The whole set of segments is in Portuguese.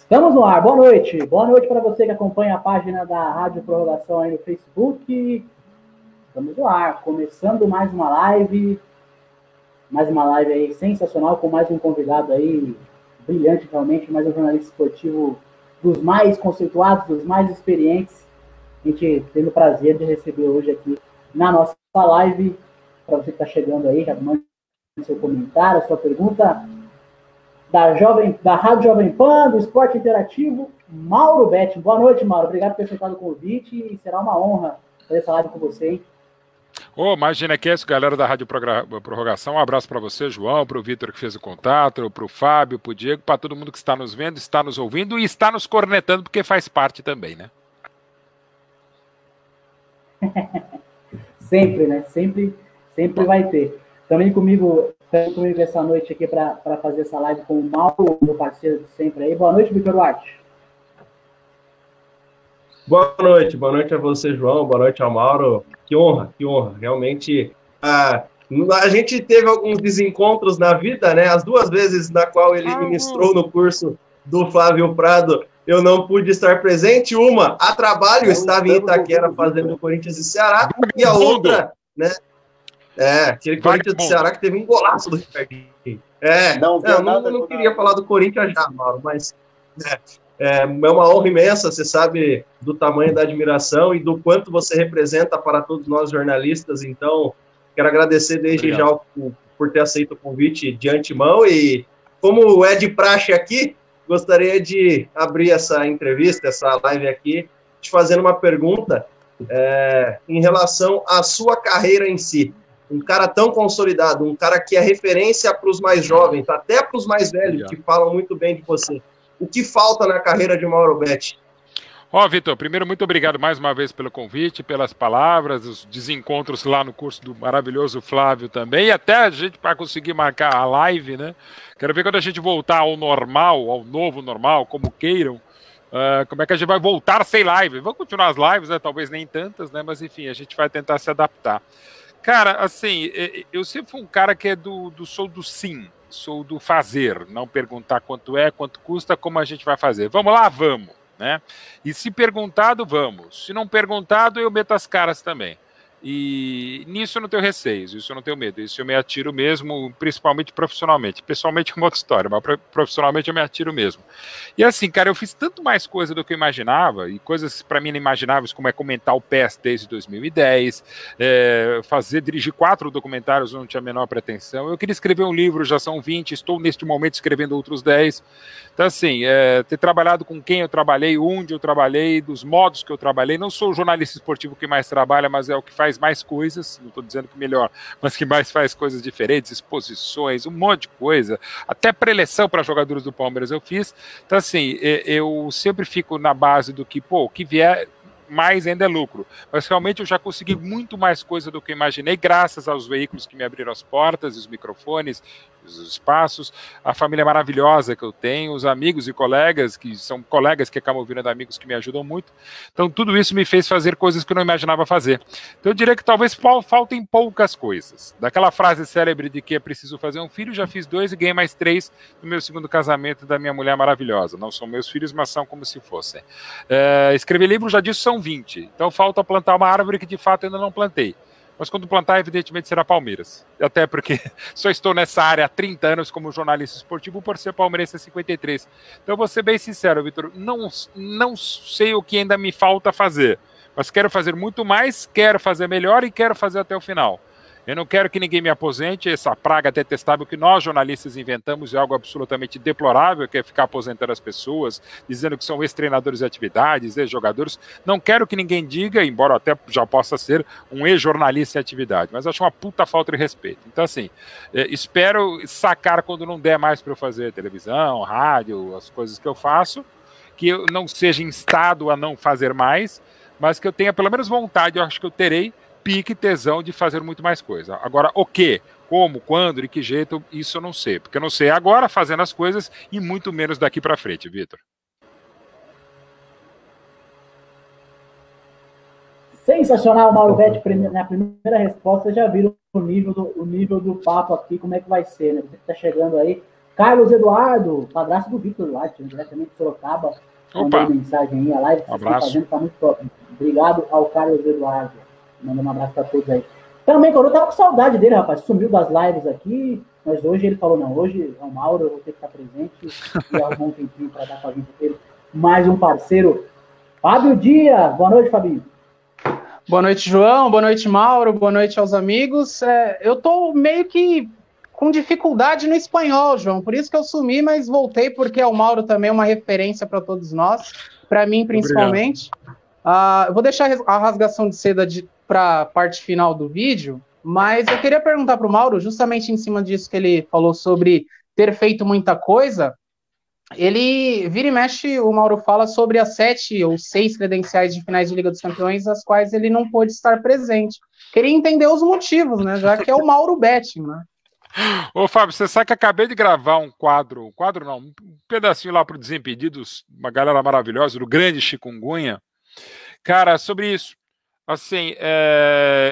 Estamos no ar, boa noite. Boa noite para você que acompanha a página da Rádio Prorrogação aí no Facebook. Estamos no ar, começando mais uma live aí sensacional, com mais um convidado aí, brilhante realmente, mais um jornalista esportivo dos mais conceituados, dos mais experientes. A gente tendo o prazer de receber hoje aqui na nossa live. Para você que está chegando aí, já mande seu comentário, a sua pergunta. Da Rádio Jovem Pan, do Esporte Interativo, Mauro Betti. Boa noite, Mauro. Obrigado por ter aceitado o convite e será uma honra fazer essa live com você, hein? Imagina que é isso, galera da Rádio Prorrogação. Um abraço para você, João, para o Vitor que fez o contato, para o Fábio, para o Diego, para todo mundo que está nos vendo, está nos ouvindo e está nos cornetando, porque faz parte também, né? Sempre, né? Sempre vai ter. Também comigo essa noite aqui para fazer essa live com o Mauro, meu parceiro de sempre aí. Boa noite, Vitor Duarte. Boa noite a você, João, boa noite ao Mauro. Que honra. Realmente, a gente teve alguns desencontros na vida, né? As duas vezes na qual ele ministrou no curso do Flávio Prado, eu não pude estar presente. Uma, a trabalho, estava em Itaquera fazendo o Corinthians e Ceará, e a outra, né? Aquele Corinthians do Ceará que teve um golaço do Ricardinho. Não queria falar do Corinthians já, Mauro, mas é uma honra imensa, você sabe do tamanho da admiração e do quanto você representa para todos nós jornalistas. Então, quero agradecer desde já por ter aceito o convite de antemão e, como é de praxe aqui, gostaria de abrir essa entrevista, essa live aqui, te fazendo uma pergunta em relação à sua carreira em si. Um cara tão consolidado, um cara que é referência para os mais jovens, até para os mais velhos, que falam muito bem de você. O que falta na carreira de Mauro Betti? Vitor, primeiro, muito obrigado mais uma vez pelo convite, pelas palavras, os desencontros lá no curso do maravilhoso Flávio também, e até a gente para conseguir marcar a live, né? Quero ver quando a gente voltar ao normal, ao novo normal, como queiram, como é que a gente vai voltar sem live. Vamos continuar as lives, né? Talvez nem tantas, né? Mas enfim, a gente vai tentar se adaptar. Cara, assim, eu sempre fui um cara que sou do sim, sou do fazer, não perguntar quanto custa, como a gente vai fazer. Vamos lá? Vamos, né? E se perguntado, vamos. Se não perguntado, eu meto as caras também. E nisso eu não tenho receios, isso eu não tenho medo, isso eu me atiro mesmo, principalmente profissionalmente. Pessoalmente é uma outra história, mas profissionalmente eu me atiro mesmo. E assim, cara, eu fiz tanto mais coisa do que eu imaginava, e coisas para mim inimagináveis, como comentar o PES desde 2010, dirigir 4 documentários, eu não tinha a menor pretensão. Eu queria escrever um livro, já são 20, estou neste momento escrevendo outros 10. Então assim, ter trabalhado com quem eu trabalhei, onde eu trabalhei, dos modos que eu trabalhei, não sou o jornalista esportivo que mais trabalha, mas é o que faz mais coisas, não estou dizendo que melhor, mas que mais faz coisas diferentes, exposições, um monte de coisa, até preleção para jogadores do Palmeiras eu fiz. Então assim, eu sempre fico na base do que, o que vier mais ainda é lucro, mas realmente eu já consegui muito mais coisa do que eu imaginei, graças aos veículos que me abriram as portas, os microfones, os espaços, a família maravilhosa que eu tenho, os amigos e colegas, que são colegas que acabam virando amigos que me ajudam muito. Então tudo isso me fez fazer coisas que eu não imaginava fazer. Então eu diria que talvez faltem poucas coisas. Daquela frase célebre de que é preciso fazer um filho, já fiz 2 e ganhei mais 3 no meu segundo casamento da minha mulher maravilhosa. Não são meus filhos, mas são como se fossem. Escrever livro, já disse, são 20. Então falta plantar uma árvore que de fato ainda não plantei. Mas quando plantar, evidentemente, será Palmeiras. Até porque só estou nessa área há 30 anos como jornalista esportivo, por ser palmeirense há 53. Então, vou ser bem sincero, Vitor, não sei o que ainda me falta fazer, mas quero fazer muito mais, quero fazer melhor e quero fazer até o final. Eu não quero que ninguém me aposente, essa praga detestável que nós jornalistas inventamos é algo absolutamente deplorável, que é ficar aposentando as pessoas, dizendo que são ex-treinadores de atividades, ex-jogadores. Não quero que ninguém diga, embora até já possa ser um ex-jornalista em atividade, mas acho uma puta falta de respeito. Então assim, espero sacar quando não der mais para eu fazer televisão, rádio, as coisas que eu faço, que eu não seja instado a não fazer mais, mas que eu tenha pelo menos vontade, eu acho que eu terei, pique, tesão de fazer muito mais coisa. Agora, o que, como, quando, de que jeito, isso eu não sei. Porque eu não sei agora fazendo as coisas e muito menos daqui para frente, Vitor. Sensacional, Mauro Betti. Na primeira resposta, já viram o nível do papo aqui, como é que vai ser, né? Você que está chegando aí, Carlos Eduardo, padrasto do Victor Light, diretamente de Sorocaba. Mandou mensagem aí, a live que vocês estão fazendo tá muito top. Obrigado ao Carlos Eduardo. Mandando um abraço para todos aí. Também, eu tava com saudade dele, rapaz. Sumiu das lives aqui, mas hoje ele falou, não, hoje é o Mauro, eu vou ter que estar presente e arrumar um tempinho para dar com a gente dele. Mais um parceiro, Fábio Dias. Boa noite, Fabinho. Boa noite, João. Boa noite, Mauro. Boa noite aos amigos. Eu tô meio que com dificuldade no espanhol, João. Por isso que eu sumi, mas voltei porque o Mauro também é uma referência para todos nós, para mim principalmente. Eu vou deixar a rasgação de seda para a parte final do vídeo, mas eu queria perguntar para o Mauro, justamente em cima disso que ele falou sobre ter feito muita coisa. Ele vira e mexe, o Mauro fala sobre as 7 ou 6 credenciais de finais de Liga dos Campeões, as quais ele não pôde estar presente. Queria entender os motivos, né? Já que é o Mauro Betting, né? Ô, Fábio, você sabe que acabei de gravar um pedacinho lá pro Desimpedidos, uma galera maravilhosa, do grande Chikungunya. Cara, sobre isso. Assim,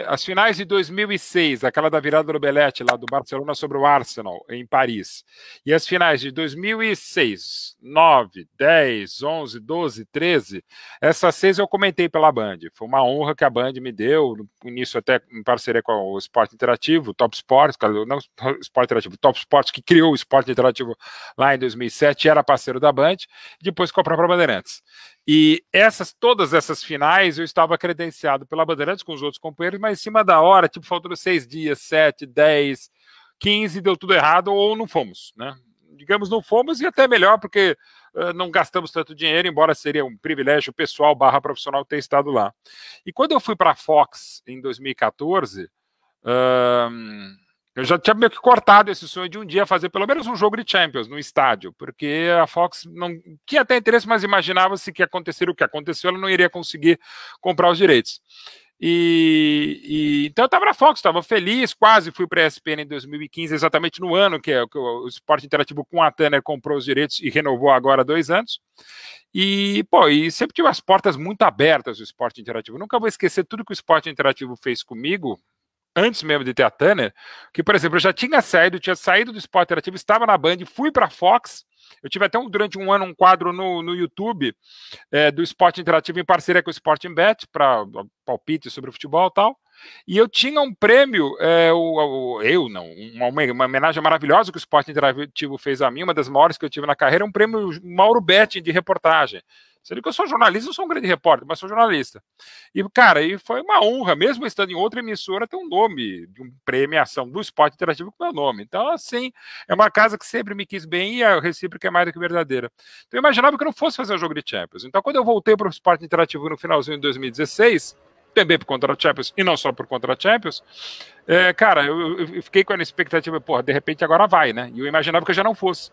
as finais de 2006, aquela da virada do Belete, lá do Barcelona sobre o Arsenal, em Paris, e as finais de 2006, 9, 10, 11, 12, 13, essas 6 eu comentei pela Band. Foi uma honra que a Band me deu, no início até em parceria com o Esporte Interativo, o Top Sports, não o Esporte Interativo, o Top Sports, que criou o Esporte Interativo lá em 2007, era parceiro da Band, depois com a própria Bandeirantes. E todas essas finais eu estava credenciado pela Bandeirantes com os outros companheiros, mas em cima da hora, tipo, faltando 6 dias, 7, 10, 15, deu tudo errado ou não fomos, né? Digamos, não fomos e até melhor, porque não gastamos tanto dinheiro, embora seria um privilégio pessoal / profissional ter estado lá. E quando eu fui para a Fox em 2014, eu já tinha meio que cortado esse sonho de um dia fazer pelo menos um jogo de Champions no estádio, porque a Fox não tinha até interesse, mas imaginava-se que acontecer o que aconteceu, ela não iria conseguir comprar os direitos. Então eu estava na Fox, estava feliz, quase fui para a ESPN em 2015, exatamente no ano que o Esporte Interativo com a Tanner comprou os direitos e renovou agora há 2 anos. E sempre tive as portas muito abertas do Esporte Interativo. Nunca vou esquecer tudo que o Esporte Interativo fez comigo, antes mesmo de ter a Tanner, que, por exemplo, eu já tinha saído do Esporte Interativo, estava na Band, fui para a Fox, eu tive até durante um ano um quadro no YouTube do Esporte Interativo em parceria com o Sporting Bet, para palpite sobre o futebol e tal, e eu tinha um prêmio, uma homenagem maravilhosa que o Esporte Interativo fez a mim, uma das maiores que eu tive na carreira, um prêmio Mauro Betting de reportagem. Sendo que eu sou jornalista, não sou um grande repórter, mas sou jornalista. E, cara, foi uma honra, mesmo estando em outra emissora, ter um nome de uma premiação do Esporte Interativo com o meu nome. Então, assim, é uma casa que sempre me quis bem e a recíproca é mais do que verdadeira. Então, eu imaginava que eu não fosse fazer um jogo de Champions. Então, quando eu voltei para o Esporte Interativo no finalzinho de 2016, também por conta da Champions e não só por conta da Champions, cara, eu fiquei com a expectativa, de repente agora vai, né? E eu imaginava que eu já não fosse.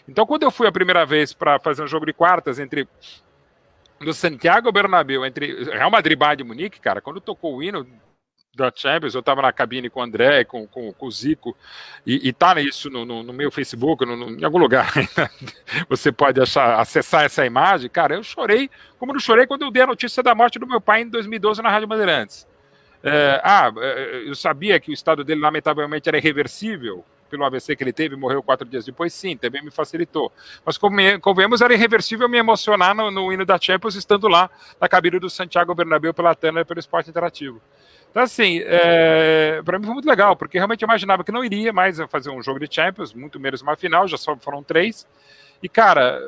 Então, quando eu fui a primeira vez para fazer um jogo de quartas do Santiago Bernabéu, entre Real Madrid e Bayern de Munique, cara, quando tocou o hino da Champions, eu estava na cabine com o André, com o Zico, e tá isso no meu Facebook, em algum lugar, você pode acessar essa imagem, cara, eu chorei, como não chorei quando eu dei a notícia da morte do meu pai em 2012 na Rádio Bandeirantes. Eu sabia que o estado dele, lamentavelmente, era irreversível, pelo AVC que ele teve, morreu 4 dias depois, sim, também me facilitou. Mas, convenhamos, era irreversível me emocionar no hino da Champions, estando lá na cabine do Santiago Bernabéu pela Tanner, pelo Esporte Interativo. Então, assim, para mim foi muito legal, porque realmente eu imaginava que não iria mais fazer um jogo de Champions, muito menos uma final, já só foram 3. E, cara,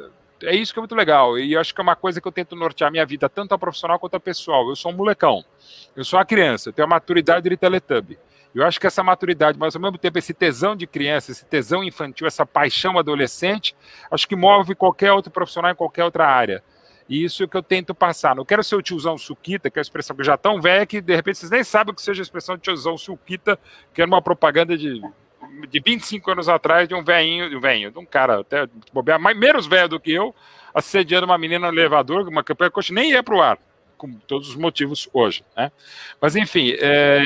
é isso que é muito legal. E eu acho que é uma coisa que eu tento nortear a minha vida, tanto a profissional quanto a pessoal. Eu sou um molecão, eu sou uma criança, eu tenho a maturidade de Teletubby. Eu acho que essa maturidade, mas ao mesmo tempo esse tesão de criança, esse tesão infantil, essa paixão adolescente, acho que move qualquer outro profissional em qualquer outra área. E isso é o que eu tento passar. Não quero ser o tiozão suquita, que é a expressão que já tão velha que de repente vocês nem sabem o que seja a expressão de tiozão suquita, que era uma propaganda de 25 anos atrás de um de um cara até menos velho do que eu, assediando uma menina no elevador, uma campanha que nem ia para o ar, com todos os motivos hoje, né? Mas enfim,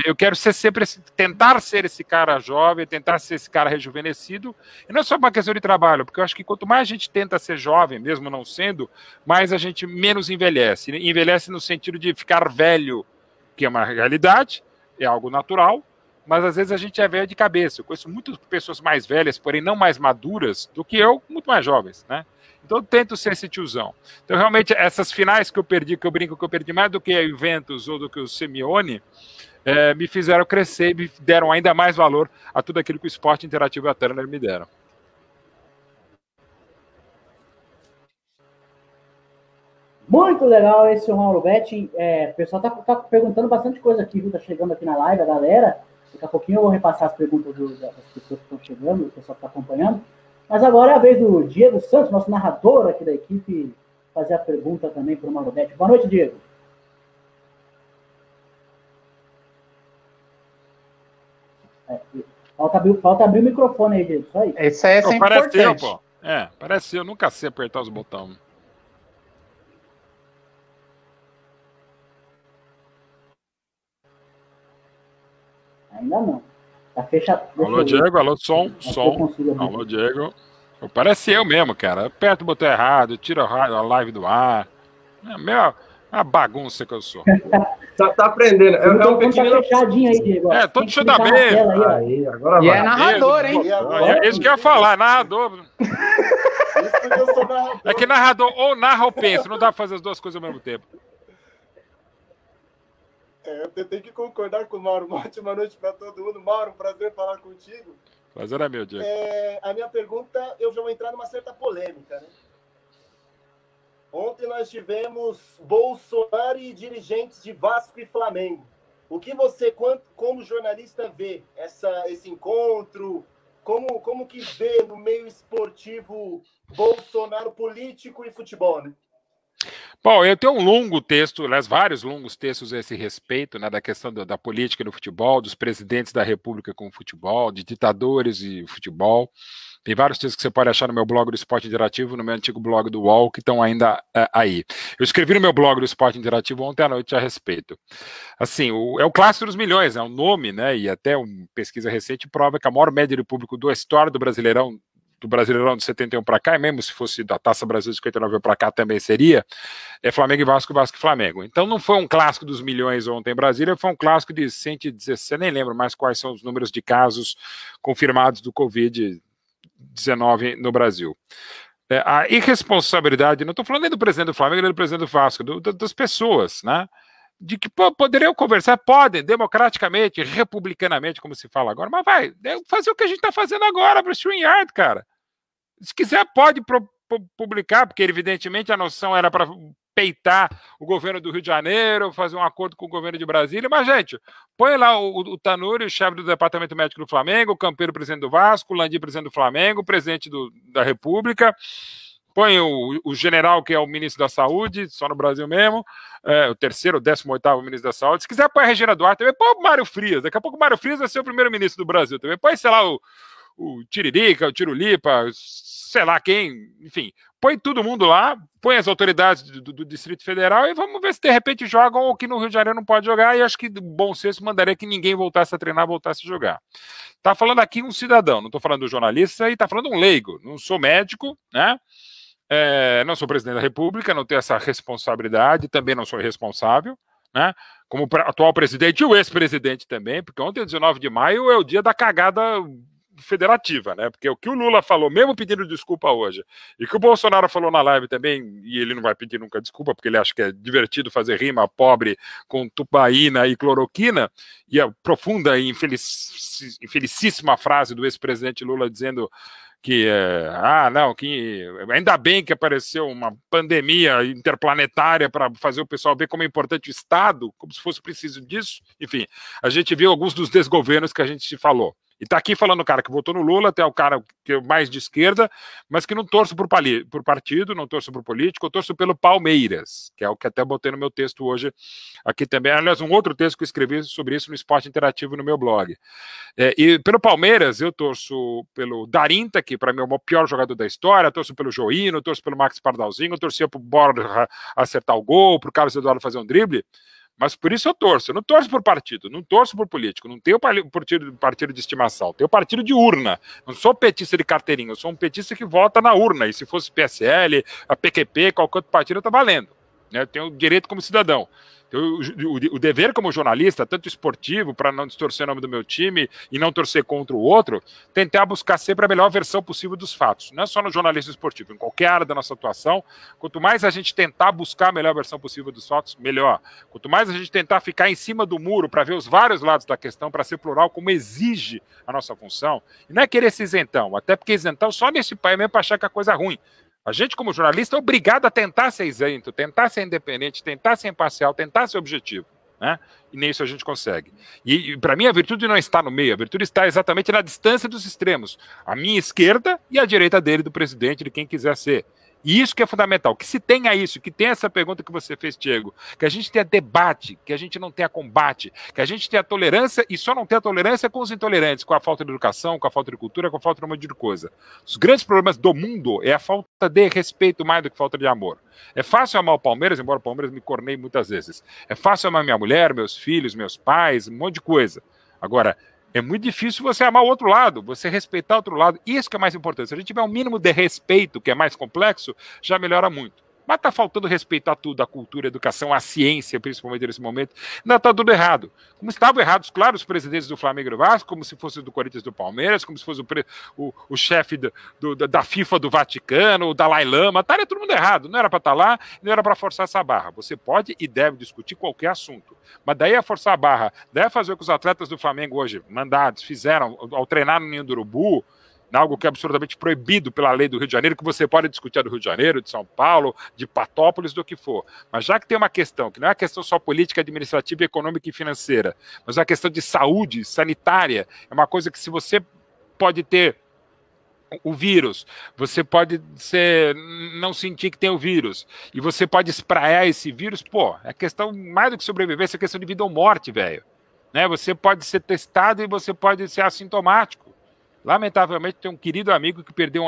eu quero ser sempre tentar ser esse cara jovem, tentar ser esse cara rejuvenescido, e não é só uma questão de trabalho, porque eu acho que quanto mais a gente tenta ser jovem, mesmo não sendo, mais a gente menos envelhece. Envelhece no sentido de ficar velho, que é uma realidade, é algo natural, mas às vezes a gente é velho de cabeça. Eu conheço muitas pessoas mais velhas, porém não mais maduras do que eu, muito mais jovens, né? Então eu tento ser esse tiozão. Então realmente essas finais que eu perdi, que eu brinco que eu perdi mais do que a Juventus ou do que o Simeone, me fizeram crescer e me deram ainda mais valor a tudo aquilo que o esporte interativo e a Turner me deram. Muito legal esse Mauro Betti. O pessoal tá perguntando bastante coisa aqui, viu? Tá chegando aqui na live, a galera. Daqui a pouquinho eu vou repassar as perguntas das pessoas que estão chegando, o pessoal que tá acompanhando. Mas agora é a vez do Diego Santos, nosso narrador aqui da equipe, fazer a pergunta também para o Mauro Betti. Boa noite, Diego. Falta abrir o microfone aí, Diego. Só isso. Essa é importante. Eu, pô. Parece eu. Nunca sei apertar os botões. Ainda não. Tá fechado. Alô, Diego. Alô, som. Alô, Diego. Parece eu mesmo, cara. Aperta o botão errado, tira a live do ar. É uma bagunça que eu sou. Tá aprendendo. É um pequeno... Tá fechadinho aí, Diego. Todo fechadamente. Aí, agora e vai. É narrador, hein? É isso que eu ia falar, narrador. É que narrador ou narra ou pensa. Não dá pra fazer as duas coisas ao mesmo tempo. Eu tenho que concordar com o Mauro. Uma ótima noite para todo mundo. Mauro, prazer falar contigo. Prazer é meu, Diego. A minha pergunta, eu já vou entrar numa certa polêmica, né? Ontem nós tivemos Bolsonaro e dirigentes de Vasco e Flamengo. O que você, como jornalista, vê esse encontro? Como que vê no meio esportivo Bolsonaro político e futebol, né? Bom, eu tenho um longo texto, aliás, vários longos textos a esse respeito, né, da questão da política no futebol, dos presidentes da República com o futebol, de ditadores e futebol. Tem vários textos que você pode achar no meu blog do Esporte Interativo, no meu antigo blog do UOL, que estão ainda aí. Eu escrevi no meu blog do Esporte Interativo ontem à noite a respeito. Assim, é o clássico dos milhões, é um nome, né, e até uma pesquisa recente prova que a maior média de público da história do Brasileirão de 71 para cá, e mesmo se fosse da Taça Brasil de 59 para cá também seria, Flamengo e Vasco e Flamengo. Então não foi um clássico dos milhões ontem em Brasília, foi um clássico de 116, nem lembro mais quais são os números de casos confirmados do Covid-19 no Brasil. A irresponsabilidade, não estou falando nem do presidente do Flamengo, nem do presidente do Vasco, das pessoas, né? De que poderiam conversar, podem, democraticamente, republicanamente, como se fala agora, mas vai fazer o que a gente está fazendo agora para o StreamYard, cara. Se quiser, pode publicar, porque evidentemente a noção era para peitar o governo do Rio de Janeiro, fazer um acordo com o governo de Brasília, mas, gente, põe lá o Tanuri, o chefe do Departamento Médico do Flamengo, o Campeiro, presidente do Vasco, o Landim, presidente do Flamengo, o presidente da República, põe o general, que é o ministro da Saúde, só no Brasil mesmo, o terceiro, o 18º ministro da Saúde. Se quiser, põe a Regina Duarte também, põe o Mário Frias. Daqui a pouco o Mário Frias vai ser o primeiro-ministro do Brasil também. Põe, sei lá, o Tiririca, o Tirulipa, sei lá quem, enfim. Põe todo mundo lá, põe as autoridades do Distrito Federal e vamos ver se de repente jogam ou que no Rio de Janeiro não pode jogar. E acho que bom senso mandaria que ninguém voltasse a treinar, voltasse a jogar. Tá falando aqui um cidadão, não estou falando do jornalista, e tá falando um leigo. Não sou médico, né? Não sou presidente da República, não tenho essa responsabilidade, também não sou irresponsável, né? Como atual presidente e o ex-presidente também, porque ontem, 19 de maio, é o dia da cagada federativa, né? Porque o que o Lula falou, mesmo pedindo desculpa hoje, e que o Bolsonaro falou na live também, e ele não vai pedir nunca desculpa, porque ele acha que é divertido fazer rima pobre com tubaína e cloroquina, e a profunda e infelicíssima frase do ex-presidente Lula dizendo que que ainda bem que apareceu uma pandemia interplanetária para fazer o pessoal ver como é importante o Estado, como se fosse preciso disso. Enfim, a gente viu alguns dos desgovernos que a gente falou. E tá aqui falando o cara que votou no Lula, até o cara que é mais de esquerda, mas que não torço por partido, não torço por político, eu torço pelo Palmeiras, que é o que até botei no meu texto hoje aqui também. Aliás, um outro texto que eu escrevi sobre isso no Esporte Interativo no meu blog. E pelo Palmeiras, eu torço pelo Darinta, que para mim é o pior jogador da história, torço pelo Joino, torço pelo Max Pardalzinho, torcia pro Borja acertar o gol, pro Carlos Eduardo fazer um drible. Mas por isso eu torço. Eu não torço por partido, não torço por político, não tenho partido de estimação, tenho partido de urna. Não sou petista de carteirinha, eu sou um petista que vota na urna. E se fosse PSL, a PQP, qualquer outro partido, tá valendo. né? Eu tenho o direito como cidadão. O dever como jornalista, tanto esportivo, para não distorcer o nome do meu time e não torcer contra o outro, tentar buscar sempre a melhor versão possível dos fatos. Não é só no jornalismo esportivo, em qualquer área da nossa atuação. Quanto mais a gente tentar buscar a melhor versão possível dos fatos, melhor. Quanto mais a gente tentar ficar em cima do muro para ver os vários lados da questão, para ser plural, como exige a nossa função, e não é querer ser isentão, até porque isentão só nesse país mesmo para achar que a coisa é ruim. A gente, como jornalista, é obrigado a tentar ser isento, tentar ser independente, tentar ser imparcial, tentar ser objetivo, né? E nem isso a gente consegue. E para mim, a virtude não está no meio, a virtude está exatamente na distância dos extremos. A minha esquerda e a direita dele, do presidente, de quem quiser ser. E isso que é fundamental, que se tenha isso, que tenha essa pergunta que você fez, Diego, que a gente tenha debate, que a gente não tenha combate, que a gente tenha tolerância e só não tenha tolerância com os intolerantes, com a falta de educação, com a falta de cultura, com a falta de um monte de coisa. Os grandes problemas do mundo é a falta de respeito mais do que falta de amor. É fácil amar o Palmeiras, embora o Palmeiras me corneie muitas vezes. É fácil amar minha mulher, meus filhos, meus pais, um monte de coisa. Agora, é muito difícil você amar o outro lado, você respeitar o outro lado. Isso que é mais importante. Se a gente tiver um mínimo de respeito, que é mais complexo, já melhora muito. Mas está faltando respeitar tudo, a cultura, a educação, a ciência, principalmente nesse momento. Ainda está tudo errado. Como estavam errados, claro, os presidentes do Flamengo e do Vasco, como se fosse do Corinthians e do Palmeiras, como se fosse o chefe da FIFA do Vaticano, o Dalai Lama. Estaria todo mundo errado. Não era para estar lá, não era para forçar essa barra. Você pode e deve discutir qualquer assunto. Mas daí a forçar a barra, daí a fazer o que os atletas do Flamengo hoje, mandados, fizeram ao treinar no Ninho do Urubu, algo que é absolutamente proibido pela lei do Rio de Janeiro, que você pode discutir do Rio de Janeiro, de São Paulo, de Patópolis, do que for. Mas já que tem uma questão, que não é uma questão só política, administrativa, econômica e financeira, mas é uma questão de saúde, sanitária, é uma coisa que se você pode ter o vírus, você pode não sentir que tem o vírus, e você pode espraiar esse vírus, pô, é questão mais do que sobrevivência, é questão de vida ou morte, velho. Né? Você pode ser testado e você pode ser assintomático. Lamentavelmente, tem um querido amigo que perdeu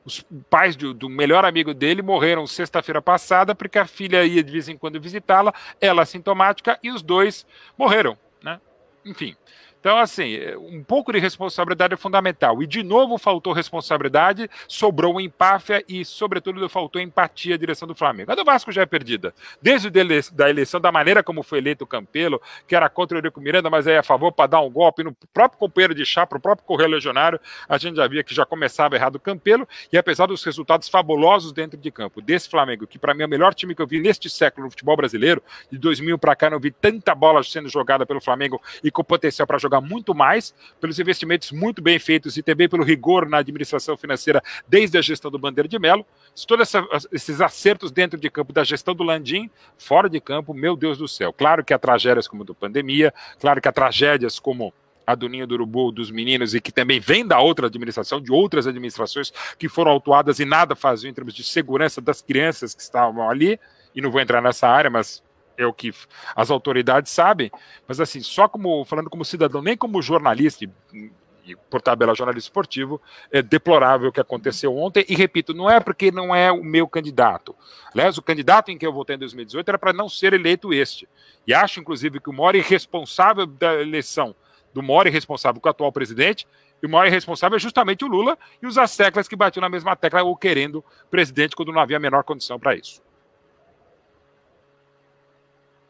os pais do melhor amigo dele morreram sexta-feira passada porque a filha ia de vez em quando visitá-la, ela assintomática, e os dois morreram, né? Enfim. Então, assim, um pouco de responsabilidade é fundamental. E, de novo, faltou responsabilidade, sobrou empáfia e, sobretudo, faltou empatia à direção do Flamengo. A do Vasco já é perdida. Desde a eleição, da maneira como foi eleito o Campelo, que era contra o Eurico Miranda, mas aí a favor para dar um golpe no próprio companheiro de chapa, o próprio Correio Legionário, a gente já via que já começava errado o Campelo, e apesar dos resultados fabulosos dentro de campo desse Flamengo, que para mim é o melhor time que eu vi neste século no futebol brasileiro, de 2000 para cá não vi tanta bola sendo jogada pelo Flamengo e com potencial para jogar muito mais, pelos investimentos muito bem feitos e também pelo rigor na administração financeira desde a gestão do Bandeira de Melo. Todos esses acertos dentro de campo da gestão do Landim, fora de campo, meu Deus do céu. Claro que há tragédias como a da pandemia, claro que há tragédias como a do Ninho do Urubu, dos meninos, e que também vem da outra administração, de outras administrações que foram autuadas e nada faziam em termos de segurança das crianças que estavam ali, e não vou entrar nessa área, mas é o que as autoridades sabem, mas assim, só falando como cidadão, nem como jornalista, e por tabela jornalista esportivo, é deplorável o que aconteceu ontem, e repito, não é porque não é o meu candidato. Aliás, o candidato em que eu votei em 2018 era para não ser eleito este, e acho inclusive que o maior irresponsável da eleição, do maior irresponsável com o atual presidente, e o maior irresponsável é justamente o Lula e os asseclas que batiam na mesma tecla ou querendo presidente quando não havia a menor condição para isso.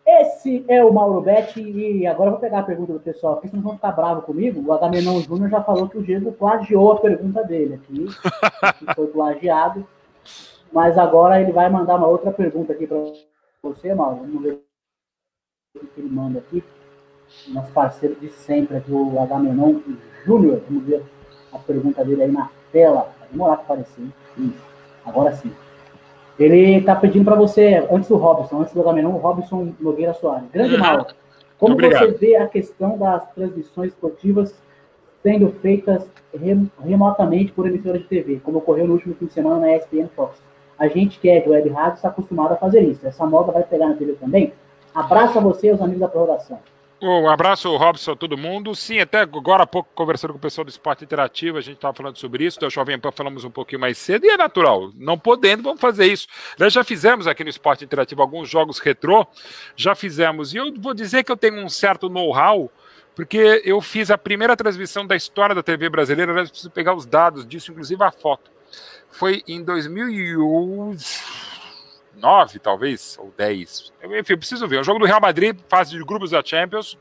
Esse é o Mauro Betti, e agora eu vou pegar a pergunta do pessoal aqui, senão vão ficar bravos comigo. O Agamenon Júnior já falou que o Diego plagiou a pergunta dele aqui, que foi plagiado, mas agora ele vai mandar uma outra pergunta aqui para você, Mauro. Vamos ver o que ele manda aqui. Nosso parceiro de sempre aqui, o Agamenon Júnior. Vamos ver a pergunta dele aí na tela. Vai demorar para aparecer. Isso. Agora sim. Ele está pedindo para você, antes do Agamenon, o Robson Nogueira Soares. Grande Mauro, como você vê a questão das transmissões esportivas sendo feitas remotamente por emissoras de TV, como ocorreu no último fim de semana na ESPN Fox? A gente que é de web rádio está acostumado a fazer isso. Essa moda vai pegar na TV também? Abraço a você e aos amigos da prorrogação. Um abraço, Robson, a todo mundo. Sim, até agora há pouco, conversando com o pessoal do Esporte Interativo, a gente estava falando sobre isso, da Jovem Pan falamos um pouquinho mais cedo, e é natural, não podendo, vamos fazer isso. Nós já fizemos aqui no Esporte Interativo alguns jogos retrô, já fizemos, e eu vou dizer que eu tenho um certo know-how, porque eu fiz a primeira transmissão da história da TV brasileira, eu preciso pegar os dados disso, inclusive a foto. Foi em 2001... 9, talvez, ou 10. Enfim, preciso ver. O jogo do Real Madrid, fase de grupos da Champions.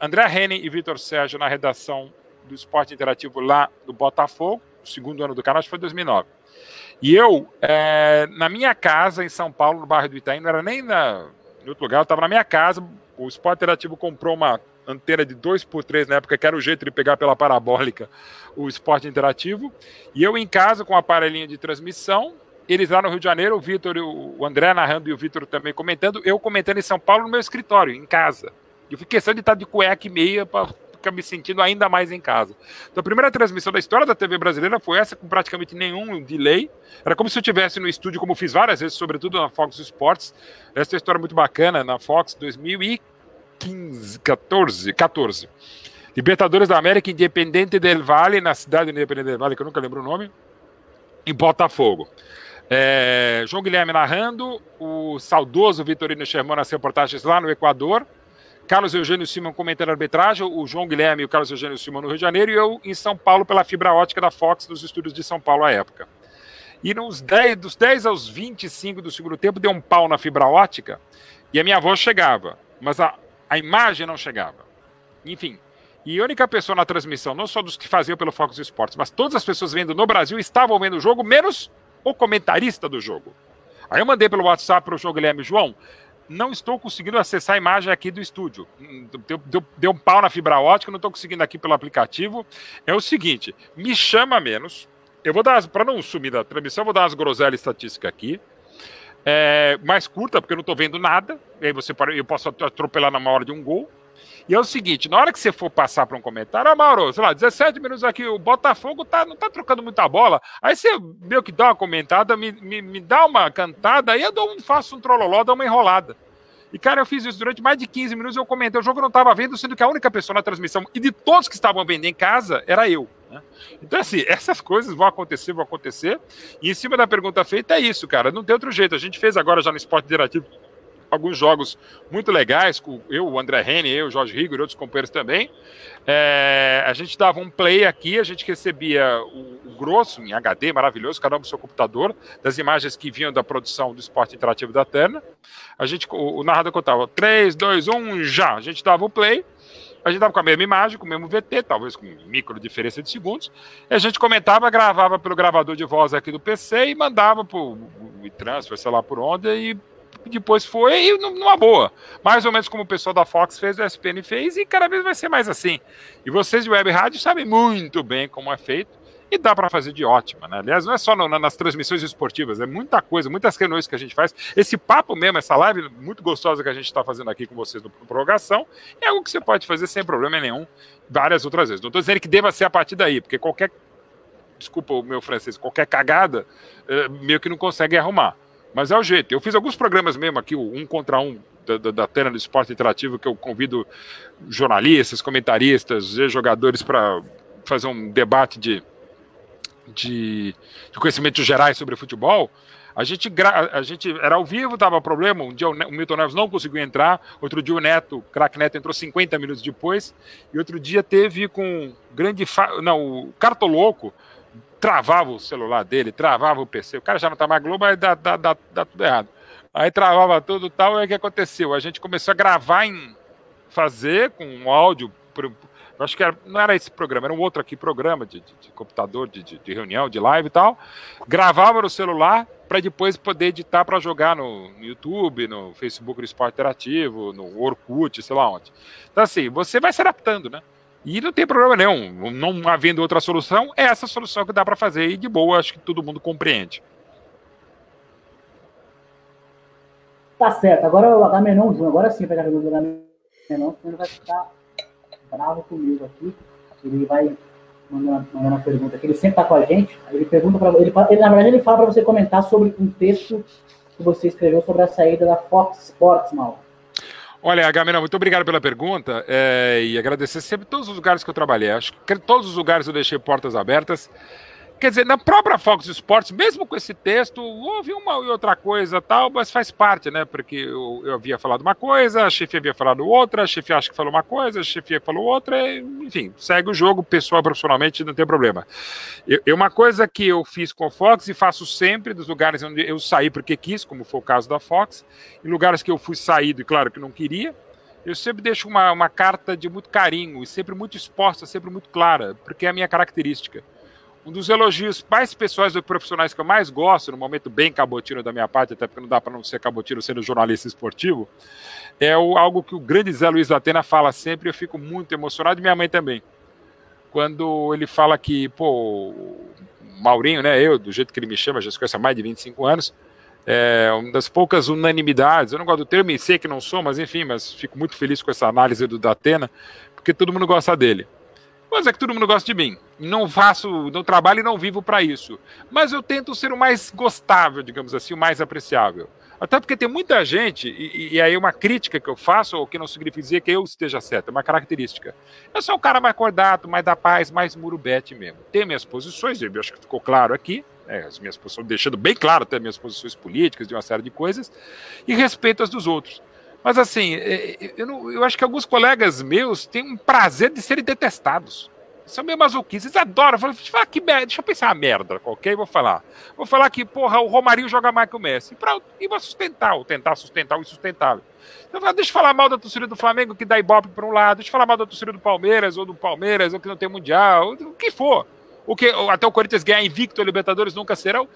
André Henning e Vitor Sérgio na redação do Esporte Interativo lá do Botafogo, o segundo ano do canal, acho que foi 2009. E eu, na minha casa, em São Paulo, no bairro do Itaim, não era nem em outro lugar, eu estava na minha casa, o Esporte Interativo comprou uma antena de 2x3 na época, que era o jeito de pegar pela parabólica o Esporte Interativo, e eu em casa com o aparelhinho de transmissão, eles lá no Rio de Janeiro, o Vitor, o André narrando e o Vitor também comentando, eu comentando em São Paulo no meu escritório, em casa. Eu fiz questão de estar de cueca e meia para ficar me sentindo ainda mais em casa. Então a primeira transmissão da história da TV brasileira foi essa, com praticamente nenhum delay. Era como se eu estivesse no estúdio, como fiz várias vezes, sobretudo na Fox Sports. Essa é uma história muito bacana, na Fox 2015, 14. Libertadores da América, Independente del Valle, na cidade do Independente del Valle, que eu nunca lembro o nome, em Botafogo. João Guilherme narrando, o saudoso Vitorino Sherman nas reportagens lá no Equador, Carlos Eugênio Simão comentando a arbitragem, o João Guilherme e o Carlos Eugênio Simão no Rio de Janeiro, e eu em São Paulo pela fibra ótica da Fox, nos estúdios de São Paulo à época. E dos 10 aos 25 do segundo tempo, deu um pau na fibra ótica, e a minha voz chegava, mas a imagem não chegava. Enfim, e a única pessoa na transmissão, não só dos que faziam pelo Fox Sports, mas todas as pessoas vendo no Brasil estavam vendo o jogo, menos o comentarista do jogo. Aí eu mandei pelo WhatsApp para o João Guilherme: João, não estou conseguindo acessar a imagem aqui do estúdio. Deu um pau na fibra ótica, não estou conseguindo aqui pelo aplicativo. É o seguinte, me chama menos. Eu vou dar, para não sumir da transmissão, eu vou dar umas groselhas estatísticas aqui. Mais curta, porque eu não estou vendo nada. E aí eu posso atropelar na hora de um gol. E é o seguinte, na hora que você for passar para um comentário, Mauro, sei lá, 17 minutos aqui, o Botafogo não tá trocando muita bola, aí você meio que dá uma comentada, me dá uma cantada, aí eu faço um trololó, dou uma enrolada. E, cara, eu fiz isso durante mais de 15 minutos, eu comentei, o jogo eu não estava vendo, sendo que a única pessoa na transmissão, e de todos que estavam vendo em casa, era eu. Né? Então, assim, essas coisas vão acontecer, e em cima da pergunta feita é isso, cara, não tem outro jeito. A gente fez agora já no Esporte Interativo alguns jogos muito legais, com eu, o André Henning, eu, o Jorge Rigor e outros companheiros também. A gente dava um play aqui, a gente recebia o grosso em HD, maravilhoso, cada um no seu computador, das imagens que vinham da produção do Esporte Interativo da Terna. O narrador contava 3, 2, 1, já! A gente dava o play, a gente dava com a mesma imagem, com o mesmo VT, talvez com micro diferença de segundos, e a gente comentava, gravava pelo gravador de voz aqui do PC e mandava para o WeTransfer, sei lá por onde, e depois foi numa boa. Mais ou menos como o pessoal da Fox fez, o ESPN fez, e cada vez vai ser mais assim. E vocês de Web Rádio sabem muito bem como é feito, e dá para fazer de ótima, né? Aliás, não é só nas transmissões esportivas, é muita coisa, muitas reuniões que a gente faz. Esse papo mesmo, essa live muito gostosa que a gente está fazendo aqui com vocês no Prorrogação, é algo que você pode fazer sem problema nenhum, várias outras vezes. Não estou dizendo que deva ser a partir daí, porque desculpa o meu francês, qualquer cagada, meio que não consegue arrumar. Mas é o jeito. Eu fiz alguns programas mesmo aqui, o 1 contra 1 da Terna do Esporte Interativo, que eu convido jornalistas, comentaristas, jogadores para fazer um debate de conhecimentos gerais sobre futebol. A gente era ao vivo, dava problema. Um dia o Milton Neves não conseguiu entrar, outro dia o craque Neto entrou 50 minutos depois, e outro dia teve com o Cartoloco, travava o celular dele, travava o PC, o cara já não tá mais Globo, aí dá tudo errado. Aí travava tudo e tal, e aí o que aconteceu? A gente começou a gravar fazer com um áudio, acho que não era esse programa, era um outro aqui programa de computador, de reunião, de live e tal, gravava no celular para depois poder editar para jogar no YouTube, no Facebook do Esporte Interativo, no Orkut, sei lá onde. Então assim, você vai se adaptando, né? E não tem problema nenhum, não havendo outra solução, é essa solução que dá para fazer, e de boa, acho que todo mundo compreende. Tá certo, agora o Agamenon Júnior, agora sim vai pegar a pergunta do Agamenon, senão ele vai ficar bravo comigo aqui, ele vai mandando uma pergunta aqui, ele sempre tá com a gente, ele pergunta para ele, na verdade ele fala para você comentar sobre um texto que você escreveu sobre a saída da Fox Sports, Mauro. Olha, Agamenon, muito obrigado pela pergunta, e agradecer sempre todos os lugares que eu trabalhei. Acho que todos os lugares eu deixei portas abertas. Quer dizer, na própria Fox Sports, mesmo com esse texto, houve uma e outra coisa tal, mas faz parte, né? Porque eu havia falado uma coisa, a chefia havia falado outra, a chefia acha que falou uma coisa, a chefia falou outra, enfim, segue o jogo, pessoal, profissionalmente, não tem problema. Uma coisa que eu fiz com a Fox e faço sempre, dos lugares onde eu saí porque quis, como foi o caso da Fox, em lugares que eu fui saído e claro que não queria, eu sempre deixo uma carta de muito carinho, e sempre muito exposta, sempre muito clara, porque é a minha característica. Um dos elogios mais pessoais dos profissionais que eu mais gosto, no momento bem cabotino da minha parte, até porque não dá para não ser cabotino sendo jornalista esportivo, é algo que o grande Zé Luiz da Atena fala sempre, e eu fico muito emocionado, e minha mãe também. Quando ele fala que, pô, o Maurinho, né, eu, do jeito que ele me chama, já se conhece há mais de 25 anos, é uma das poucas unanimidades, eu não gosto do termo e sei que não sou, mas enfim, mas fico muito feliz com essa análise do Datena, porque todo mundo gosta dele. Mas é que todo mundo gosta de mim. Não trabalho e não vivo para isso. Mas eu tento ser o mais gostável, digamos assim, o mais apreciável. Até porque tem muita gente, e aí uma crítica que eu faço, ou que não significa dizer que eu esteja certo, é uma característica. Eu sou um cara mais acordado, mais da paz, mais murubete mesmo. Tenho minhas posições, eu acho que ficou claro aqui, as minhas posições, deixando bem claro até minhas posições políticas, de uma série de coisas, e respeito as dos outros. Mas assim, eu acho que alguns colegas meus têm um prazer de serem detestados. São meio masoquistas, eles adoram. Deixa eu pensar uma merda qualquer e vou falar. Vou falar que, porra, o Romarinho joga mais que o Messi. E vou sustentar, ou tentar sustentar o insustentável. Então, deixa eu falar mal da torcida do Flamengo, que dá ibope para um lado. Deixa eu falar mal da torcida do Palmeiras, ou que não tem Mundial, o que for. Até o Corinthians ganhar invicto, a Libertadores nunca serão.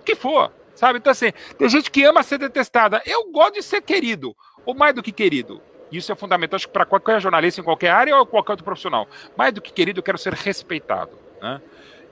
O que for, sabe? Então, assim, tem gente que ama ser detestada. Eu gosto de ser querido. Ou mais do que querido. Isso é fundamental, acho que para qualquer jornalista em qualquer área ou qualquer outro profissional. Mais do que querido, eu quero ser respeitado. Né?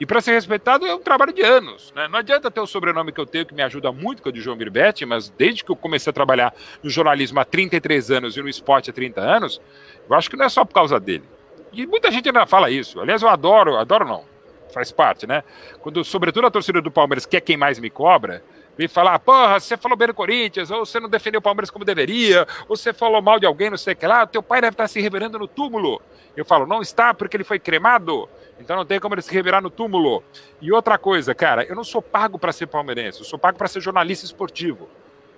E para ser respeitado é um trabalho de anos. Né? Não adianta ter o sobrenome que eu tenho, que me ajuda muito, que é o de João Mirbete, mas desde que eu comecei a trabalhar no jornalismo há 33 anos e no esporte há 30 anos, eu acho que não é só por causa dele. E muita gente ainda fala isso. Aliás, eu adoro não, faz parte, né? Quando, sobretudo, a torcida do Palmeiras, que é quem mais me cobra, vem falar, porra, você falou bem do Corinthians, ou você não defendeu o Palmeiras como deveria, ou você falou mal de alguém, não sei o que lá, teu pai deve estar se revirando no túmulo. Eu falo, não está, porque ele foi cremado, então não tem como ele se revirar no túmulo. E outra coisa, cara, eu não sou pago para ser palmeirense, eu sou pago para ser jornalista esportivo.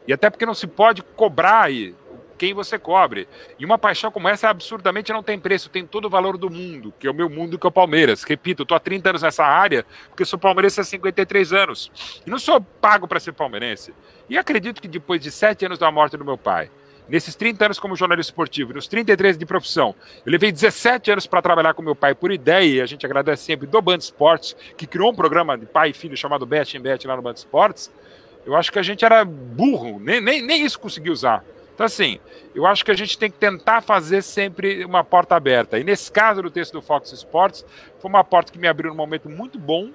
E até porque não se pode cobrar aí quem você cobre. E uma paixão como essa absurdamente não tem preço, tem todo o valor do mundo, que é o meu mundo, que é o Palmeiras. Repito, eu tô há 30 anos nessa área, porque sou palmeirense há 53 anos. E não sou pago para ser palmeirense. E acredito que depois de 7 anos da morte do meu pai, nesses 30 anos como jornalista esportivo, nos 33 de profissão, eu levei 17 anos para trabalhar com meu pai por ideia, e a gente agradece sempre do Band Esportes, que criou um programa de pai e filho chamado Bet em Bet lá no Band Esportes. Eu acho que a gente era burro, nem isso consegui usar. Então, assim, eu acho que a gente tem que tentar fazer sempre uma porta aberta. E nesse caso do texto do Fox Sports, foi uma porta que me abriu num momento muito bom,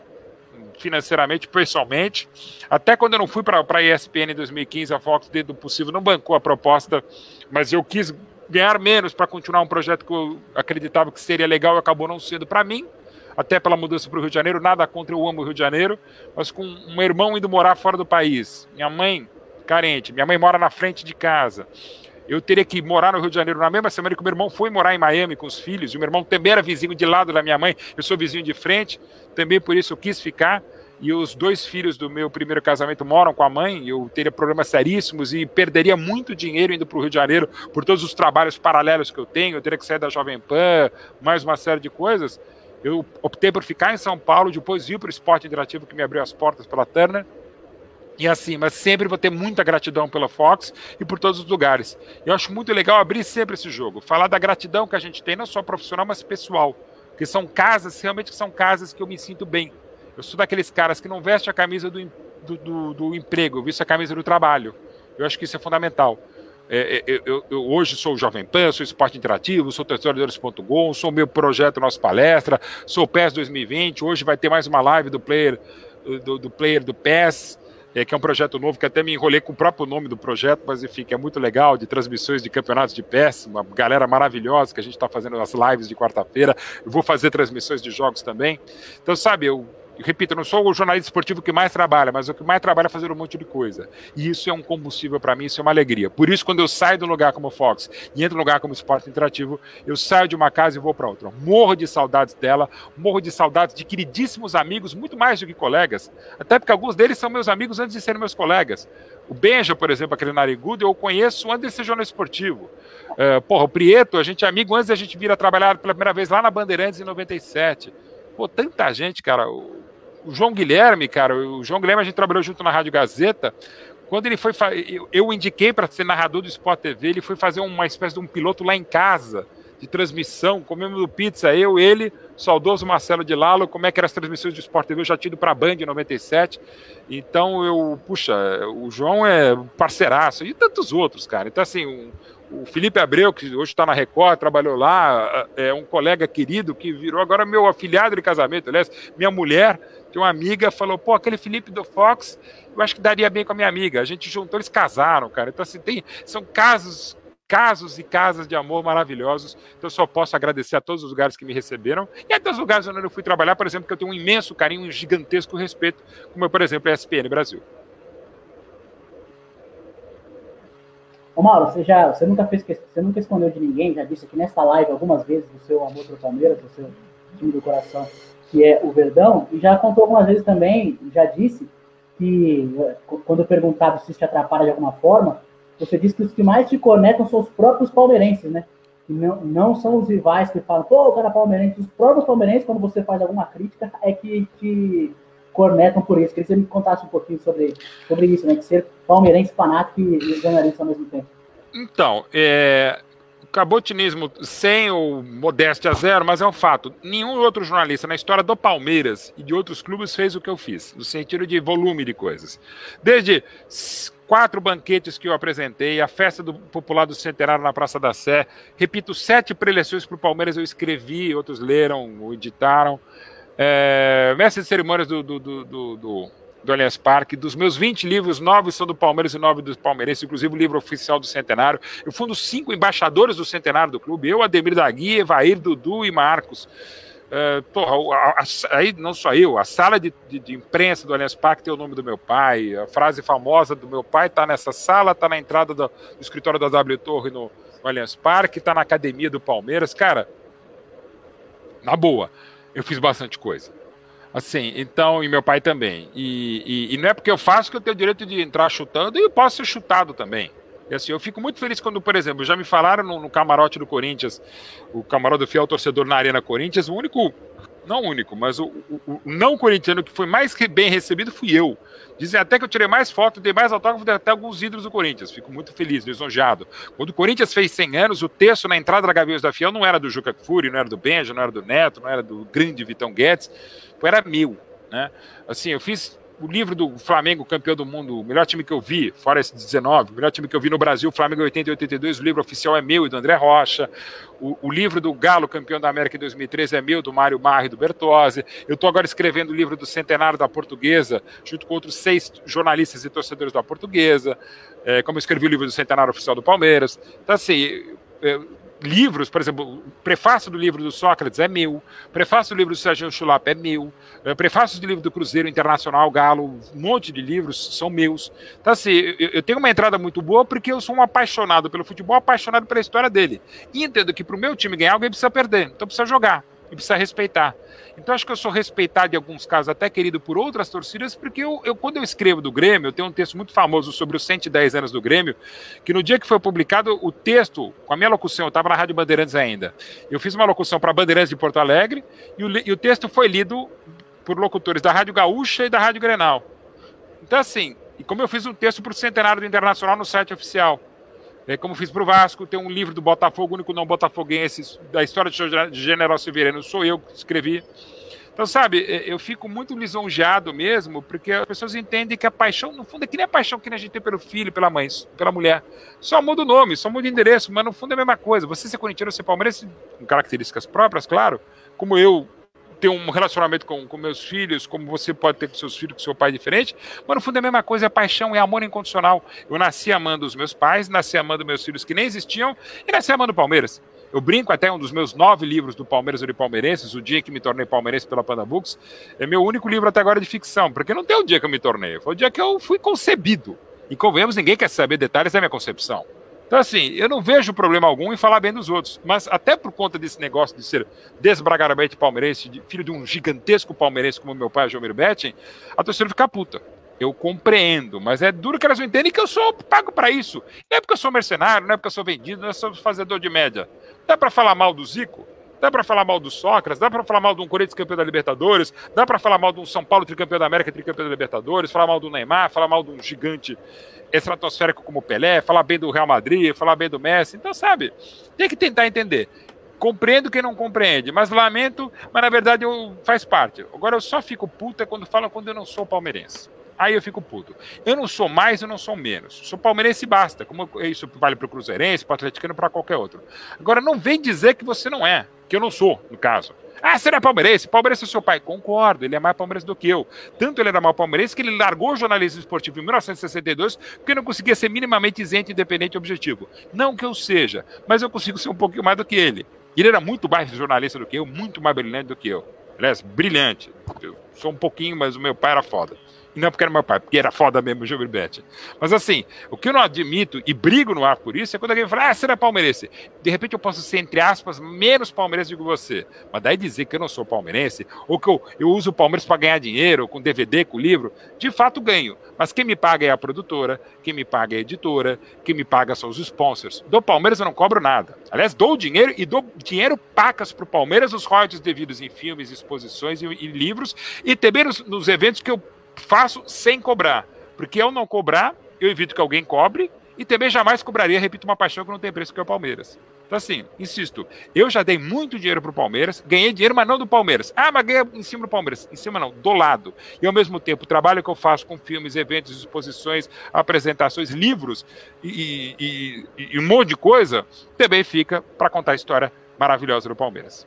financeiramente, pessoalmente. Até quando eu não fui para a ESPN em 2015, a Fox, dentro do possível, não bancou a proposta, mas eu quis ganhar menos para continuar um projeto que eu acreditava que seria legal e acabou não sendo para mim. Até pela mudança para o Rio de Janeiro, nada contra, eu amo o Rio de Janeiro, mas com um irmão indo morar fora do país, minha mãe carente, minha mãe mora na frente de casa, eu teria que morar no Rio de Janeiro na mesma semana que o meu irmão foi morar em Miami com os filhos, e o meu irmão também era vizinho de lado da minha mãe, eu sou vizinho de frente, também por isso eu quis ficar, e os 2 filhos do meu primeiro casamento moram com a mãe, eu teria problemas seríssimos e perderia muito dinheiro indo para o Rio de Janeiro por todos os trabalhos paralelos que eu tenho, eu teria que sair da Jovem Pan, mais uma série de coisas. Eu optei por ficar em São Paulo, depois ir para o Esporte Interativo, que me abriu as portas pela Turner. E assim, mas sempre vou ter muita gratidão pela Fox e por todos os lugares. Eu acho muito legal abrir sempre esse jogo, falar da gratidão que a gente tem, não só profissional, mas pessoal. Porque são casas, realmente são casas que eu me sinto bem. Eu sou daqueles caras que não veste a camisa do emprego, eu visto a camisa do trabalho. Eu acho que isso é fundamental. Eu hoje sou o Jovem Pan, sou Esporte Interativo, sou Torcedores.com, sou o meu projeto Nossa Palestra, sou o PES 2020, hoje vai ter mais uma live do player do PES, que é um projeto novo, que até me enrolei com o próprio nome do projeto, mas enfim, que é muito legal, de transmissões de campeonatos de PES, uma galera maravilhosa que a gente está fazendo as lives de quarta-feira, eu vou fazer transmissões de jogos também. Então, sabe, eu repito, eu não sou o jornalista esportivo que mais trabalha, mas o que mais trabalha é fazer um monte de coisa. E isso é um combustível para mim, isso é uma alegria. Por isso, quando eu saio de um lugar como o Fox e entro num lugar como o Esporte Interativo, eu saio de uma casa e vou para outra. Morro de saudades dela, morro de saudades de queridíssimos amigos, muito mais do que colegas, até porque alguns deles são meus amigos antes de serem meus colegas. O Benja, por exemplo, aquele narigudo, eu conheço antes de ser jornalista esportivo. O Prieto, a gente é amigo antes da gente vir a trabalhar pela primeira vez lá na Bandeirantes em 97. Pô, tanta gente, cara. O João Guilherme, cara, o João Guilherme a gente trabalhou junto na Rádio Gazeta. Quando ele foi, eu o indiquei para ser narrador do Sport TV, ele foi fazer uma espécie de um piloto lá em casa, de transmissão, comemos pizza, eu, ele, saudoso Marcelo de Lalo, como é que eram as transmissões do Sport TV, eu já tinha ido para a Band em 97, então o João é parceiraço, e tantos outros, cara, então assim, o Felipe Abreu, que hoje está na Record, trabalhou lá, é um colega querido que virou agora meu afilhado de casamento, aliás, minha mulher, tem uma amiga, falou, pô, aquele Felipe do Fox, eu acho que daria bem com a minha amiga, a gente juntou, eles casaram, cara, então assim, são casos e casas de amor maravilhosos, então eu só posso agradecer a todos os lugares que me receberam, e até os lugares onde eu fui trabalhar, por exemplo, que eu tenho um imenso carinho, um gigantesco respeito, como por exemplo, a ESPN Brasil. Ô Mauro, você nunca escondeu de ninguém, já disse aqui nesta live algumas vezes do seu amor pro Palmeiras, do seu time do coração, que é o Verdão, e já contou algumas vezes também, já disse que, quando perguntado se isso te atrapalha de alguma forma, você disse que os que mais te conectam são os próprios palmeirenses, né? Que não são os rivais que falam, pô, o cara é palmeirense. Os próprios palmeirenses, quando você faz alguma crítica, é que te cornetam por isso. Queria que você me contasse um pouquinho sobre isso, né? De ser palmeirense fanático e jornalista ao mesmo tempo. Então, o cabotinismo sem o modéstia zero, mas é um fato. Nenhum outro jornalista na história do Palmeiras e de outros clubes fez o que eu fiz, no sentido de volume de coisas. Desde 4 banquetes que eu apresentei, a festa popular do Centenário na Praça da Sé, repito, 7 preleções para o Palmeiras eu escrevi, outros leram ou editaram, mestre de cerimônias do Allianz Parque, dos meus 20 livros, 9 são do Palmeiras e 9 do Palmeirense, inclusive o livro oficial do Centenário. Eu fui um dos 5 embaixadores do Centenário do clube, eu, Ademir da Guia, Evair, Dudu e Marcos. Aí não só eu, a sala de imprensa do Allianz Parque tem o nome do meu pai, a frase famosa do meu pai está nessa sala, está na entrada do escritório da W Torre no Allianz Parque, está na academia do Palmeiras. Cara, na boa, eu fiz bastante coisa. Assim, então, e meu pai também. E não é porque eu faço que eu tenho o direito de entrar chutando, e eu posso ser chutado também. E assim, eu fico muito feliz quando, por exemplo, já me falaram no camarote do Corinthians, o camarote do fiel torcedor na Arena Corinthians, o único, não o único, mas o não corintiano que foi mais bem recebido fui eu. Dizem até que eu tirei mais foto, dei mais autógrafo, dei até alguns ídolos do Corinthians. Fico muito feliz, lisonjeado. Quando o Corinthians fez 100 anos, o texto na entrada da Gaviões da Fiel não era do Juca Kfouri, não era do Benja, não era do Neto, não era do grande Vitão Guedes, era meu, né? Assim, eu fiz o livro do Flamengo, campeão do mundo, o melhor time que eu vi, fora esse 19, o melhor time que eu vi no Brasil, Flamengo 80 e 82, o livro oficial é meu e do André Rocha. O livro do Galo, campeão da América em 2013, é meu, do Mário Marri e do Bertozzi. Eu estou agora escrevendo o livro do Centenário da Portuguesa, junto com outros 6 jornalistas e torcedores da Portuguesa, como eu escrevi o livro do Centenário Oficial do Palmeiras. Então, assim, livros, por exemplo, o prefácio do livro do Sócrates é meu, prefácio do livro do Serginho Chulapa é meu, prefácio do livro do Cruzeiro Internacional, Galo, um monte de livros são meus. Então, assim, eu tenho uma entrada muito boa porque eu sou um apaixonado pelo futebol, apaixonado pela história dele. E entendo que para o meu time ganhar, alguém precisa perder, então precisa jogar, e precisa respeitar. Então acho que eu sou respeitado em alguns casos, até querido por outras torcidas, porque quando eu escrevo do Grêmio, eu tenho um texto muito famoso sobre os 110 anos do Grêmio, que no dia que foi publicado o texto, com a minha locução, eu estava na Rádio Bandeirantes ainda, eu fiz uma locução para Bandeirantes de Porto Alegre, e o texto foi lido por locutores da Rádio Gaúcha e da Rádio Grenal. Então assim, e como eu fiz um texto para o Centenário do Internacional no site oficial, como fiz para o Vasco, tem um livro do Botafogo, o único não botafoguense, da história de General Severino, sou eu que escrevi. Então, sabe, eu fico muito lisonjeado mesmo, porque as pessoas entendem que a paixão, no fundo, é que nem a paixão que a gente tem pelo filho, pela mãe, pela mulher. Só muda o nome, só muda o endereço, mas no fundo é a mesma coisa. Você ser corintiano, ser palmeirense, com características próprias, claro, como eu tenho um relacionamento com meus filhos, como você pode ter com seus filhos, com seu pai diferente, mas no fundo é a mesma coisa, é paixão, é amor incondicional. Eu nasci amando os meus pais, nasci amando meus filhos que nem existiam, e nasci amando o Palmeiras. Eu brinco até, um dos meus 9 livros do Palmeiras ou de Palmeirenses, O Dia que Me Tornei Palmeirense pela Panda Books, é meu único livro até agora de ficção, porque não tem o dia que eu me tornei, foi o dia que eu fui concebido. E convenhamos, ninguém quer saber detalhes da minha concepção. Então, assim, eu não vejo problema algum em falar bem dos outros, mas até por conta desse negócio de ser desbragadamente palmeirense, filho de um gigantesco palmeirense como meu pai, Jomir Betting, a torcida fica puta. Eu compreendo, mas é duro que elas não entendem que eu sou pago para isso. Não é porque eu sou mercenário, não é porque eu sou vendido, não é só fazedor de média. Dá para falar mal do Zico? Dá para falar mal do Sócrates? Dá para falar mal de um Corinthians campeão da Libertadores? Dá para falar mal de um São Paulo tricampeão da América, tricampeão da Libertadores? Falar mal do Neymar? Falar mal de um gigante estratosférico como o Pelé? Falar bem do Real Madrid? Falar bem do Messi? Então, sabe, tem que tentar entender. Compreendo quem não compreende, mas lamento, mas na verdade faz parte. Agora eu só fico puta quando falam quando eu não sou palmeirense. Aí eu fico puto. Eu não sou mais, eu não sou menos. Sou palmeirense e basta. Como isso vale para o cruzeirense, para o atleticano, para qualquer outro. Agora, não vem dizer que você não é, que eu não sou, no caso. Ah, você não é palmeirense? Palmeirense é seu pai. Concordo, ele é mais palmeirense do que eu. Tanto ele era mais palmeirense que ele largou o jornalismo esportivo em 1962 porque não conseguia ser minimamente isento, independente e objetivo. Não que eu seja, mas eu consigo ser um pouquinho mais do que ele. Ele era muito mais jornalista do que eu, muito mais brilhante do que eu. Aliás, brilhante. Eu sou um pouquinho, mas o meu pai era foda. E não porque era meu pai, porque era foda mesmo o Jomir Betting. Mas assim, o que eu não admito e brigo no ar por isso é quando alguém fala, ah, você não é palmeirense. De repente eu posso ser, entre aspas, menos palmeirense do que você. Mas daí dizer que eu não sou palmeirense, ou que eu uso o Palmeiras para ganhar dinheiro, com DVD, com livro, de fato ganho. Mas quem me paga é a produtora, quem me paga é a editora, quem me paga são os sponsors. Do Palmeiras eu não cobro nada. Aliás, dou dinheiro e dou dinheiro pacas para o Palmeiras, os royalties devidos em filmes, exposições e livros, e também nos eventos que eu faço sem cobrar, porque eu não cobrar, eu evito que alguém cobre e também jamais cobraria, repito, uma paixão que não tem preço, que é o Palmeiras. Então assim, insisto, eu já dei muito dinheiro pro Palmeiras, ganhei dinheiro, mas não do Palmeiras. Ah, mas ganhei em cima do Palmeiras. Em cima não, do lado. E ao mesmo tempo, o trabalho que eu faço com filmes, eventos, exposições, apresentações, livros e um monte de coisa, também fica para contar a história maravilhosa do Palmeiras.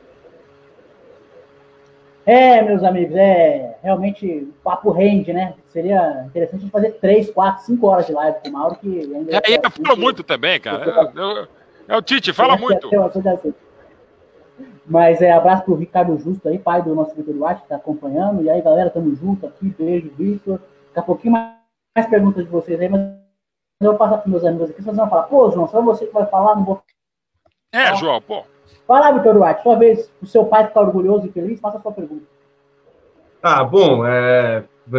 Meus amigos, realmente o papo rende, né? Seria interessante a gente fazer 3, 4, 5 horas de live com o Mauro, que ainda... eu falo muito também, cara. É o Tite, fala muito. Mas abraço pro Ricardo Justo aí, pai do nosso Vitor Duarte, que tá acompanhando. E aí, galera, tamo junto aqui. Beijo, Vitor. Daqui a pouquinho mais perguntas de vocês aí, mas eu vou passar pros meus amigos aqui. Vocês vão falar, pô, João, só você que vai falar, não vou... João, pô. Vai lá, Vitor Duarte, sua vez, o seu pai ficar orgulhoso e feliz, faça a sua pergunta. Bom,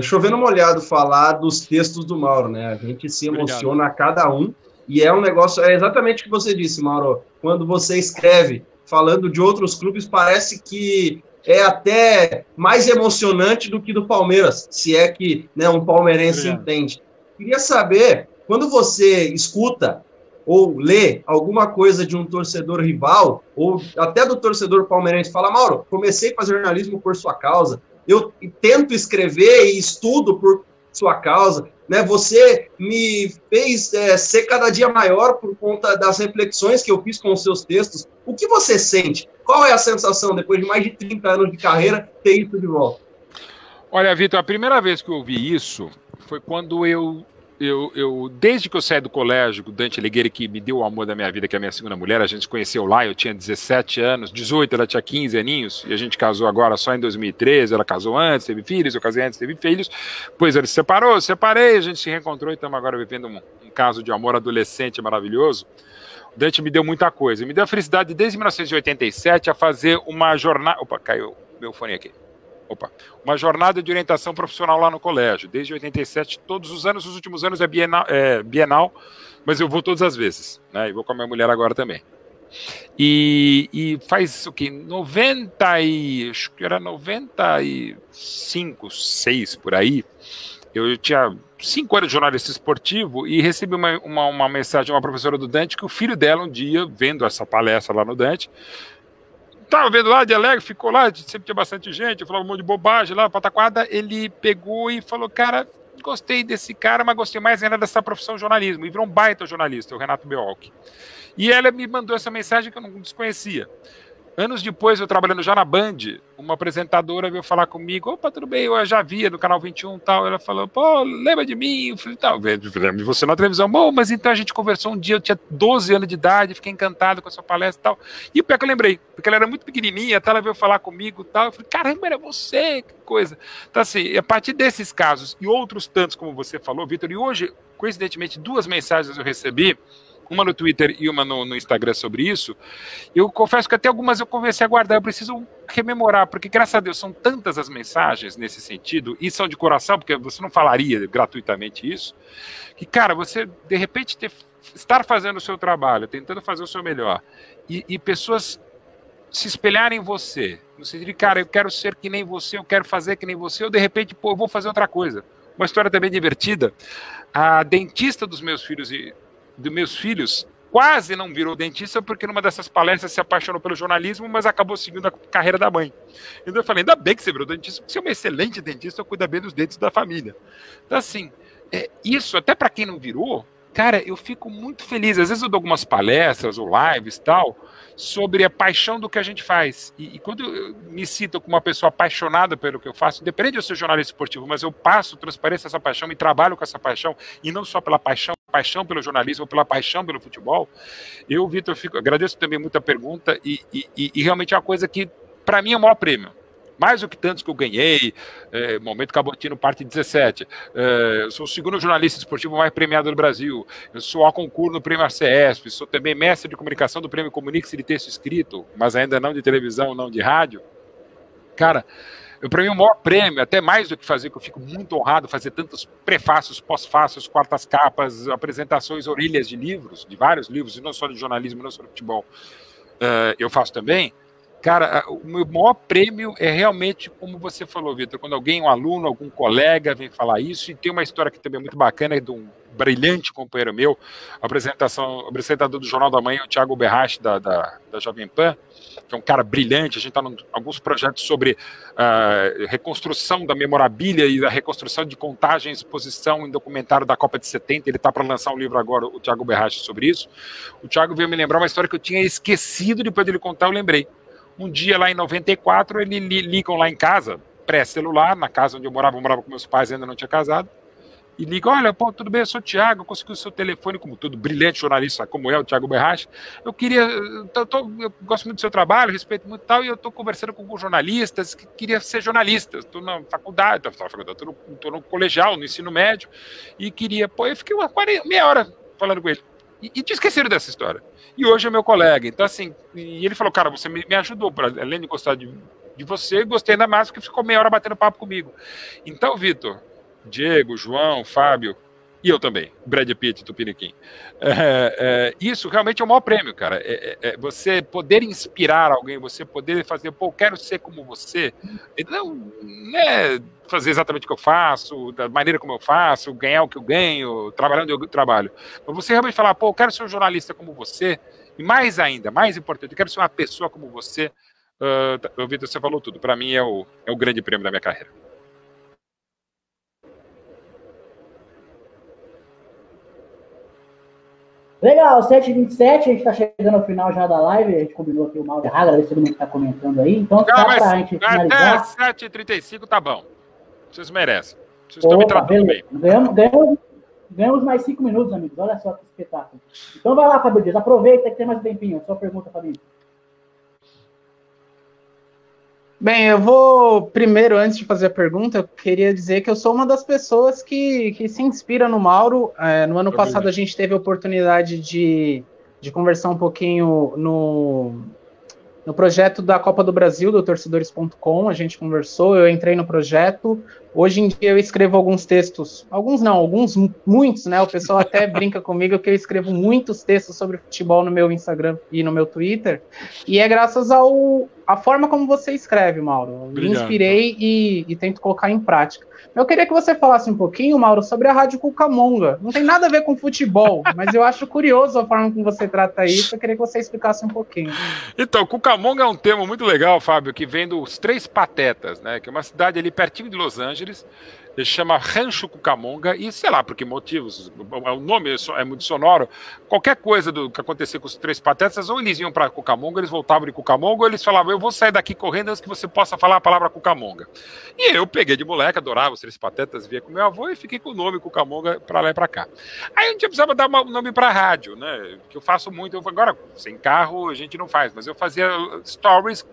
chovendo molhado falar dos textos do Mauro, né? A gente se emociona a cada um, e é um negócio, é exatamente o que você disse, Mauro, quando você escreve falando de outros clubes, parece que é até mais emocionante do que do Palmeiras, se é que, né, um palmeirense entende. Queria saber, quando você escuta ou lê alguma coisa de um torcedor rival, ou até do torcedor palmeirense, fala, Mauro, comecei a fazer jornalismo por sua causa, eu tento escrever e estudo por sua causa, né? Você me fez ser cada dia maior por conta das reflexões que eu fiz com os seus textos. O que você sente? Qual é a sensação, depois de mais de 30 anos de carreira, ter isso de volta? Olha, Vitor, a primeira vez que eu ouvi isso foi quando desde que eu saí do colégio, o Dante Alighieri, que me deu o amor da minha vida, que é a minha segunda mulher, a gente se conheceu lá, eu tinha 17 anos, 18, ela tinha 15 aninhos, e a gente casou agora só em 2013, ela casou antes, teve filhos, eu casei antes, teve filhos, depois ele se separou, eu separei, a gente se reencontrou e estamos agora vivendo um caso de amor adolescente maravilhoso. O Dante me deu muita coisa, me deu a felicidade desde 1987 a fazer uma jornada... Opa, caiu meu fone aqui. Uma jornada de orientação profissional lá no colégio, desde 87, todos os anos, os últimos anos é bienal, mas eu vou todas as vezes, né? E vou com a minha mulher agora também. E faz o que? Acho que era 95, 6 por aí, eu tinha 5 anos de jornalista esportivo e recebi uma mensagem de uma professora do Dante que o filho dela um dia, vendo essa palestra lá no Dante, estava vendo lá de Alegre, ficou lá, sempre tinha bastante gente, eu falava um monte de bobagem lá, pataquada, ele pegou e falou, cara, gostei desse cara, mas gostei mais ainda dessa profissão de jornalismo, e virou um baita jornalista, o Renato Beolk. E ela me mandou essa mensagem que eu não desconhecia. Anos depois, eu trabalhando já na Band, uma apresentadora veio falar comigo, opa, tudo bem, eu já via no Canal 21 e tal, ela falou, pô, lembra de mim? Eu falei, tal, lembro de você na televisão, bom, mas então a gente conversou um dia, eu tinha 12 anos de idade, fiquei encantado com a sua palestra e tal, e o pior que eu lembrei, porque ela era muito pequenininha, até ela veio falar comigo e tal, eu falei, caramba, era você, que coisa. Então assim, a partir desses casos, e outros tantos como você falou, Vitor, e hoje, coincidentemente, 2 mensagens eu recebi, uma no Twitter e uma no Instagram sobre isso, eu confesso que até algumas eu comecei a guardar, eu preciso rememorar, porque graças a Deus são tantas as mensagens nesse sentido, e são de coração, porque você não falaria gratuitamente isso, que cara, você de repente estar fazendo o seu trabalho, tentando fazer o seu melhor, e pessoas se espelharem em você, no sentido de, cara, eu quero ser que nem você, eu quero fazer que nem você, ou de repente, pô, eu vou fazer outra coisa. Uma história também divertida, a dentista dos meus filhos quase não virou dentista porque numa dessas palestras se apaixonou pelo jornalismo, mas acabou seguindo a carreira da mãe. Então eu falei, ainda bem que você virou dentista, porque você é uma excelente dentista, cuida bem dos dentes da família. Então assim, isso até para quem não virou, cara, eu fico muito feliz. Às vezes eu dou algumas palestras ou lives e tal, sobre a paixão do que a gente faz. E quando eu me cito como uma pessoa apaixonada pelo que eu faço, independente de eu ser jornalista esportivo, mas eu passo, transpareço essa paixão e trabalho com essa paixão, e não só pela paixão pelo jornalismo, pela paixão pelo futebol, eu, Vitor, agradeço também muito a pergunta, e realmente é uma coisa que, para mim, é o maior prêmio. Mais do que tantos que eu ganhei, Momento Cabotino, parte 17. Eu sou o segundo jornalista esportivo mais premiado do Brasil. Eu sou ao concurso no Prêmio ACESP. Sou também mestre de comunicação do Prêmio Comunique-se de texto escrito, mas ainda não de televisão, não de rádio. Cara, para mim o maior prêmio, até mais do que fazer, que eu fico muito honrado, fazer tantos prefácios, pós-fácios, quartas capas, apresentações, orelhas de livros, de vários livros, e não só de jornalismo, não só de futebol. Eu faço também. Cara, o meu maior prêmio é realmente, como você falou, Vitor, quando alguém, um aluno, algum colega vem falar isso, e tem uma história que também é muito bacana, de um brilhante companheiro meu, apresentador do Jornal da Manhã, o Thiago Berrache, da Jovem Pan, que é um cara brilhante. A gente está em alguns projetos sobre reconstrução da memorabilia e a reconstrução de contagem, exposição em documentário da Copa de 70, ele está para lançar um livro agora, o Thiago Berrache, sobre isso. O Thiago veio me lembrar uma história que eu tinha esquecido, depois dele contar, eu lembrei. Um dia lá em 94, eles ligam lá em casa, pré-celular, na casa onde eu morava com meus pais, ainda não tinha casado, e ligam, olha, pô, tudo bem, eu sou o Thiago, eu consegui o seu telefone, como todo brilhante jornalista, como o Thiago Berrache, eu gosto muito do seu trabalho, respeito muito e tal, e eu estou conversando com alguns jornalistas que queria ser jornalista, estou na faculdade, estou no colegial, no ensino médio, e queria, pô, eu fiquei meia hora falando com ele, e te esqueceram dessa história. E hoje é meu colega. Então, assim, e ele falou, cara, você me ajudou, além de gostar de você, gostei ainda mais porque ficou meia hora batendo papo comigo. Então, Vitor, Diego, João, Fábio, e eu também, Brad Pitt, Tupiniquim. Isso realmente é o maior prêmio, cara. Você poder inspirar alguém, você poder fazer, pô, eu quero ser como você. Não é fazer exatamente o que eu faço, da maneira como eu faço, ganhar o que eu ganho, trabalhar onde eu trabalho. Mas você realmente falar, pô, eu quero ser um jornalista como você, e mais ainda, mais importante, eu quero ser uma pessoa como você. Vitor, você falou tudo. Para mim é o grande prêmio da minha carreira. Legal, 7h27, a gente está chegando ao final já da live, a gente combinou aqui o mal de raga, agradeço todo mundo que está comentando aí, então só para a gente finalizar... Até 7h35 tá bom, vocês merecem, vocês estão me tratando bem. Ganhamos mais 5 minutos, amigos, olha só que espetáculo. Então vai lá, Fábio Dias, aproveita que tem mais um tempinho, sua pergunta, Fabinho. Bem, eu vou, primeiro, antes de fazer a pergunta, eu queria dizer que eu sou uma das pessoas que se inspira no Mauro. No ano passado a gente teve a oportunidade de conversar um pouquinho no projeto da Copa do Brasil, do Torcedores.com, a gente conversou, eu entrei no projeto. Hoje em dia eu escrevo alguns textos, muitos, né? O pessoal até brinca comigo que eu escrevo muitos textos sobre futebol no meu Instagram e no meu Twitter, e é graças à forma como você escreve, Mauro. Me inspirei e tento colocar em prática. Eu queria que você falasse um pouquinho, Mauro, sobre a Rádio Cucamonga. Não tem nada a ver com futebol, mas eu acho curioso a forma como você trata isso. Eu queria que você explicasse um pouquinho. Então, Cucamonga é um termo muito legal, Fábio, que vem dos Três Patetas, né? Que é uma cidade ali pertinho de Los Angeles, Alexandres, ele chama Rancho Cucamonga, e sei lá por que motivos, o nome é muito sonoro, qualquer coisa que acontecer com os Três Patetas, ou eles iam para Cucamonga, eles voltavam de Cucamonga, ou eles falavam, eu vou sair daqui correndo antes que você possa falar a palavra Cucamonga. E eu peguei de moleque, adorava os Três Patetas, via com meu avô, e fiquei com o nome Cucamonga para lá e para cá. Aí a gente precisava dar um nome para rádio, né, que eu faço muito, agora sem carro a gente não faz, mas eu fazia stories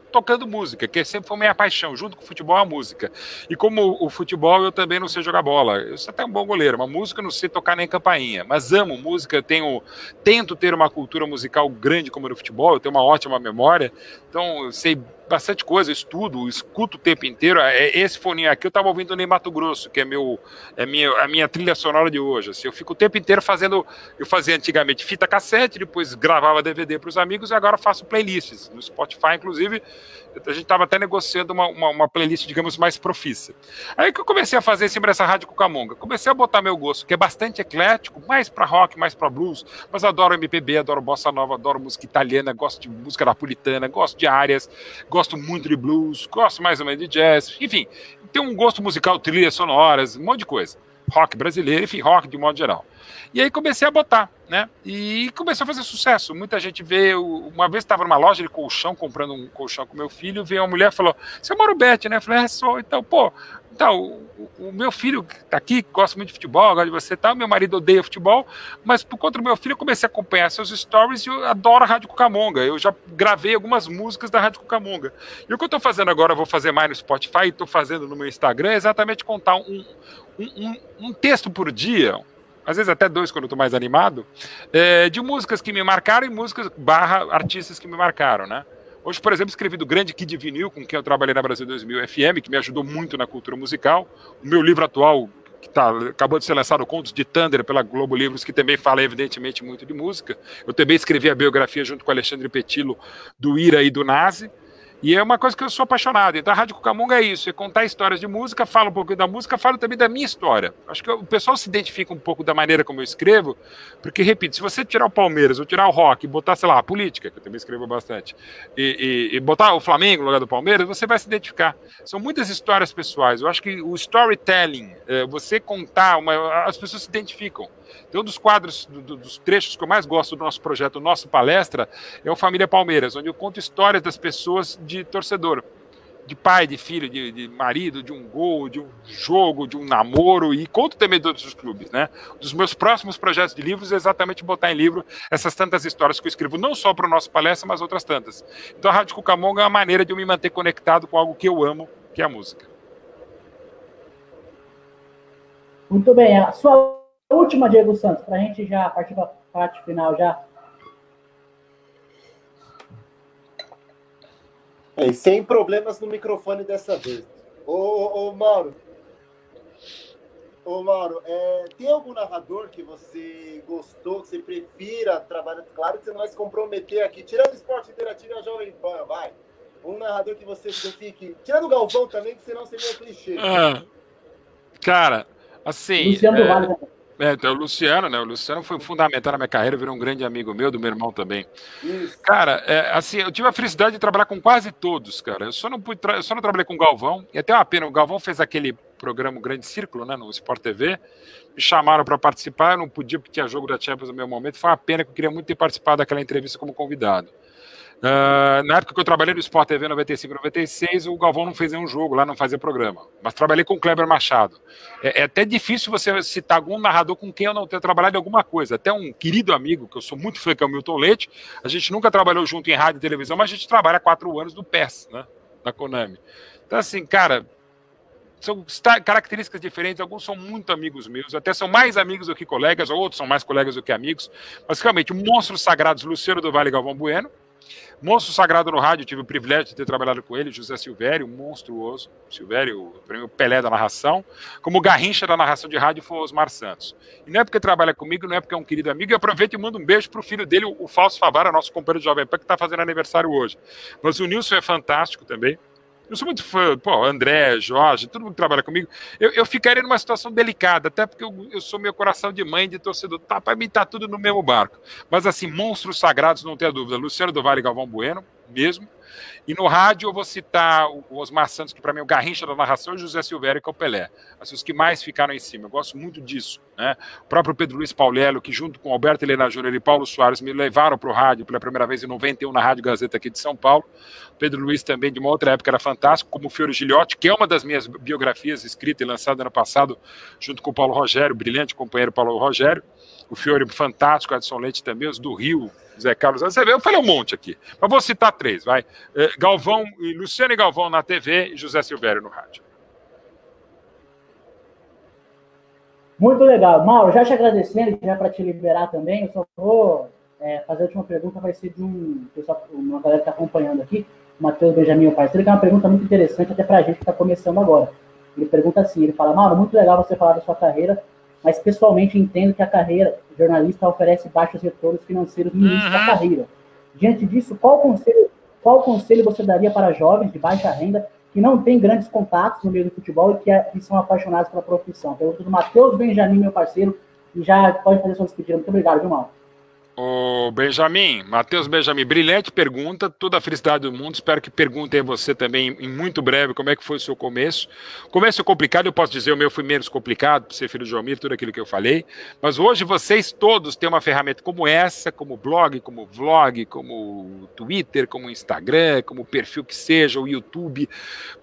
tocando música, que sempre foi minha paixão, junto com o futebol, a música. E como o futebol, eu também não sei jogar bola. Eu sou até um bom goleiro, mas música eu não sei tocar nem campainha. Mas amo música, tento ter uma cultura musical grande como no futebol, eu tenho uma ótima memória, então eu sei bastante coisa, estudo, escuto o tempo inteiro. Esse foninho aqui eu estava ouvindo nem Mato Grosso, que é a minha trilha sonora de hoje. Assim, eu fico o tempo inteiro fazendo. Eu fazia antigamente fita cassete, depois gravava DVD para os amigos e agora faço playlists. No Spotify, inclusive, a gente estava até negociando uma playlist, digamos, mais profissa. Aí que eu comecei a fazer em cima dessa Rádio Cucamonga. Comecei a botar meu gosto, que é bastante eclético, mais para rock, mais para blues, mas adoro MPB, adoro bossa nova, adoro música italiana, gosto de música napolitana, gosto de áreas, gosto muito de blues, gosto mais ou menos de jazz, enfim, tem um gosto musical, trilhas sonoras, um monte de coisa. Rock brasileiro, enfim, rock de modo geral. E aí comecei a botar, né? E começou a fazer sucesso. Muita gente veio. Uma vez estava numa loja de colchão, comprando um colchão com meu filho, veio uma mulher e falou: "Você é o Mauro Betti, né?" Eu falei: sou. Então, o meu filho tá aqui, gosta muito de futebol, gosta de você e tal. Meu marido odeia futebol, mas por conta do meu filho eu comecei a acompanhar seus stories e eu adoro a Rádio Cucamonga. Eu já gravei algumas músicas da Rádio Cucamonga. E o que eu tô fazendo agora, eu vou fazer mais no Spotify e tô fazendo no meu Instagram, é exatamente contar um texto por dia, às vezes até 2 quando eu tô mais animado, de músicas que me marcaram e músicas / artistas que me marcaram, né? Hoje, por exemplo, escrevi do grande Kid Vinil, com quem eu trabalhei na Brasil 2000 FM, que me ajudou muito na cultura musical. O meu livro atual, que acabou de ser lançado, Contos de Thunder, pela Globo Livros, que também fala, evidentemente, muito de música. Eu também escrevi a biografia junto com o Alexandre Petillo, do Ira e do Nazi. E é uma coisa que eu sou apaixonado. Então a Rádio Cucamonga é isso, é contar histórias de música, falo um pouco da música, falo também da minha história. Acho que o pessoal se identifica um pouco da maneira como eu escrevo, porque, repito, se você tirar o Palmeiras, ou tirar o rock, e botar, sei lá, a política, que eu também escrevo bastante, e botar o Flamengo no lugar do Palmeiras, você vai se identificar. São muitas histórias pessoais. Eu acho que o storytelling, você contar, as pessoas se identificam. Então, um dos quadros, dos trechos que eu mais gosto do nosso projeto, nosso palestra, é o Família Palmeiras, onde eu conto histórias das pessoas de torcedor, de pai, de filho, de marido, de um gol, de um jogo, de um namoro, e conto também de outros clubes, né? Dos meus próximos projetos de livros é exatamente botar em livro essas tantas histórias que eu escrevo, não só para o nosso palestra, mas outras tantas. Então a Rádio Cucamonga é uma maneira de eu me manter conectado com algo que eu amo, que é a música. Muito bem, a sua última, Diego Santos, para a gente já partir para a parte final já. Sem problemas no microfone dessa vez. Ô Mauro. Tem algum narrador que você gostou, que você prefira trabalhar? Claro que você não vai se comprometer aqui. Tirando o Esporte Interativo e a Jovem Pan, vai. Um narrador que você fique... Tirando o Galvão também, que senão seria clichê. Cara, assim... Luciano do Vale. Então, o Luciano, né? O Luciano foi fundamental na minha carreira, virou um grande amigo meu, do meu irmão também. Isso. Cara, assim, eu tive a felicidade de trabalhar com quase todos, cara. Eu só não trabalhei com o Galvão, e até uma pena, o Galvão fez aquele programa, o Grande Círculo, né, no Sport TV, me chamaram para participar, eu não podia porque tinha jogo da Champions no meu momento, foi uma pena que eu queria muito ter participado daquela entrevista como convidado. Na época que eu trabalhei no Sport TV 95 e 96, o Galvão não fez nenhum jogo lá, não fazia programa. Mas trabalhei com o Kleber Machado. É até difícil você citar algum narrador com quem eu não tenha trabalhado em alguma coisa. Até um querido amigo, que eu sou muito fã, que é o Milton Leite, a gente nunca trabalhou junto em rádio e televisão, mas a gente trabalha há 4 anos no PES, né, da Konami. Então, assim, cara, são características diferentes, alguns são muito amigos meus, até são mais amigos do que colegas, outros são mais colegas do que amigos, mas realmente, monstros sagrados, Luciano do Vale e Galvão Bueno. Monstro sagrado no rádio, tive o privilégio de ter trabalhado com ele, José Silvério, monstruoso. Silvério, o Pelé da narração. Como Garrincha da narração de rádio foi o Osmar Santos. E não é porque trabalha comigo, não é porque é um querido amigo, e aproveito e mando um beijo pro filho dele, o Fausto Favara, nosso companheiro de Jovem Pan, que está fazendo aniversário hoje. Mas o Nilson é fantástico também. Eu sou muito fã, André, Jorge, todo mundo que trabalha comigo. Eu ficaria numa situação delicada, até porque eu sou meu coração de mãe, de torcedor. Para mim tá tudo no mesmo barco. Mas assim, monstros sagrados, não tenha dúvida. Luciano do Vale e Galvão Bueno, mesmo. E no rádio eu vou citar o Osmar Santos, que para mim é o Garrincha da narração, e o José Silvério, que é o Pelé. Assim, os que mais ficaram em cima. Eu gosto muito disso. Né? O próprio Pedro Luiz Paulello, que junto com Alberto Helena Júnior e Paulo Soares me levaram para o rádio pela primeira vez em 91 na Rádio Gazeta aqui de São Paulo. Pedro Luiz também, de uma outra época, era fantástico, como o Fiore Giliotti, que é uma das minhas biografias escrita e lançada ano passado, junto com o Paulo Rogério, o brilhante companheiro Paulo Rogério. O Fiore fantástico, Edson Leite também, os do Rio, Zé Carlos. Eu falei um monte aqui, mas vou citar 3, vai. Galvão, Luciano e Galvão na TV e José Silvério no rádio. Muito legal. Mauro, já te agradecendo, já para te liberar também, eu só vou fazer a última pergunta, vai ser de uma galera que está acompanhando aqui, o Matheus Benjamin, meu parceiro, que é uma pergunta muito interessante até para a gente que está começando agora. Ele pergunta assim, ele fala, Mauro, muito legal você falar da sua carreira, mas pessoalmente entendo que a carreira jornalista oferece baixos retornos financeiros no início da carreira. Diante disso, qual conselho você daria para jovens de baixa renda que não têm grandes contatos no meio do futebol e que são apaixonados pela profissão? Pergunta do Matheus Benjamin, meu parceiro, e já pode fazer sua despedida. Muito obrigado, viu, Mauro? Ô, Benjamin, Matheus Benjamin, brilhante pergunta, toda a felicidade do mundo, espero que perguntem a você também em muito breve como é que foi o seu começo. O começo é complicado, eu posso dizer, o meu foi menos complicado, por ser filho de João Mir, tudo aquilo que eu falei, mas hoje vocês todos têm uma ferramenta como essa, como blog, como vlog, como Twitter, como Instagram, como perfil que seja, o YouTube,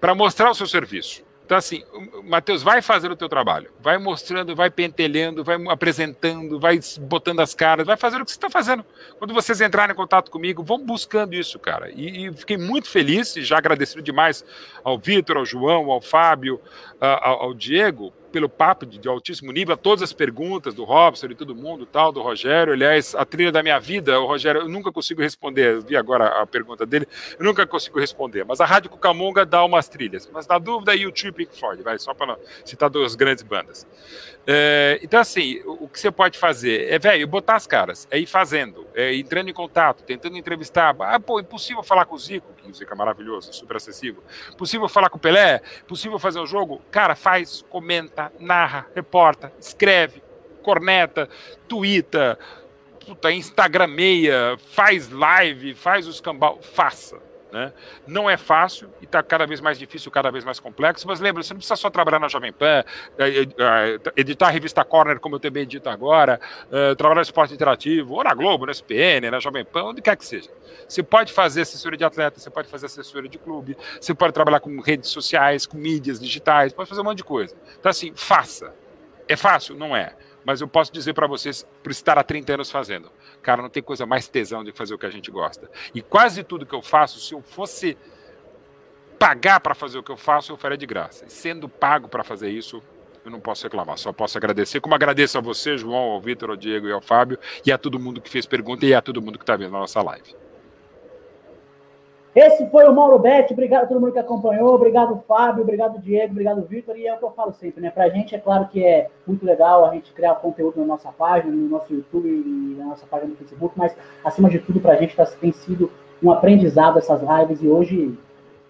para mostrar o seu serviço. Então, assim, Matheus, vai fazendo o teu trabalho, vai mostrando, vai pentelhando, vai apresentando, vai botando as caras, vai fazendo o que você está fazendo. Quando vocês entrarem em contato comigo, vão buscando isso, cara. E fiquei muito feliz, e já agradecendo demais ao Vitor, ao João, ao Fábio, ao Diego, pelo papo de altíssimo nível, a todas as perguntas do Robson e todo mundo, tal, do Rogério. Aliás, a trilha da minha vida, o Rogério, eu nunca consigo responder, eu vi agora a pergunta dele, eu nunca consigo responder, mas a Rádio Cucamonga dá umas trilhas, mas na dúvida, YouTube e Pink Floyd, vai, só para citar duas grandes bandas. Então, assim, o que você pode fazer é, velho, botar as caras, é ir fazendo, é entrando em contato, tentando entrevistar. Impossível falar com o Zico, que o Zico é maravilhoso, super acessível. Impossível falar com o Pelé, impossível fazer um jogo. Cara, faz, comenta, narra, reporta, escreve, corneta, twitta, instagrameia, faz live, faz o escambau, faça. Né? Não é fácil e está cada vez mais difícil, cada vez mais complexo, mas lembra, você não precisa só trabalhar na Jovem Pan, editar a revista Corner, como eu também edito agora, trabalhar no Esporte Interativo, ou na Globo, na SPN, na Jovem Pan, onde quer que seja. Você pode fazer assessoria de atleta, você pode fazer assessoria de clube, você pode trabalhar com redes sociais, com mídias digitais, pode fazer um monte de coisa. Então, assim, faça. É fácil? Não é. Mas eu posso dizer para vocês, por estar há 30 anos fazendo, cara, não tem coisa mais tesão de fazer o que a gente gosta. E quase tudo que eu faço, se eu fosse pagar para fazer o que eu faço, eu faria de graça. E sendo pago para fazer isso, eu não posso reclamar, só posso agradecer. Como agradeço a você, João, ao Vitor, ao Diego e ao Fábio, e a todo mundo que fez pergunta e a todo mundo que está vendo na nossa live. Esse foi o Mauro Betti, obrigado a todo mundo que acompanhou, obrigado Fábio, obrigado Diego, obrigado Vitor, e é o que eu falo sempre, né? Pra gente é claro que é muito legal a gente criar conteúdo na nossa página, no nosso YouTube e na nossa página no Facebook, mas acima de tudo pra gente tem sido um aprendizado essas lives, e hoje,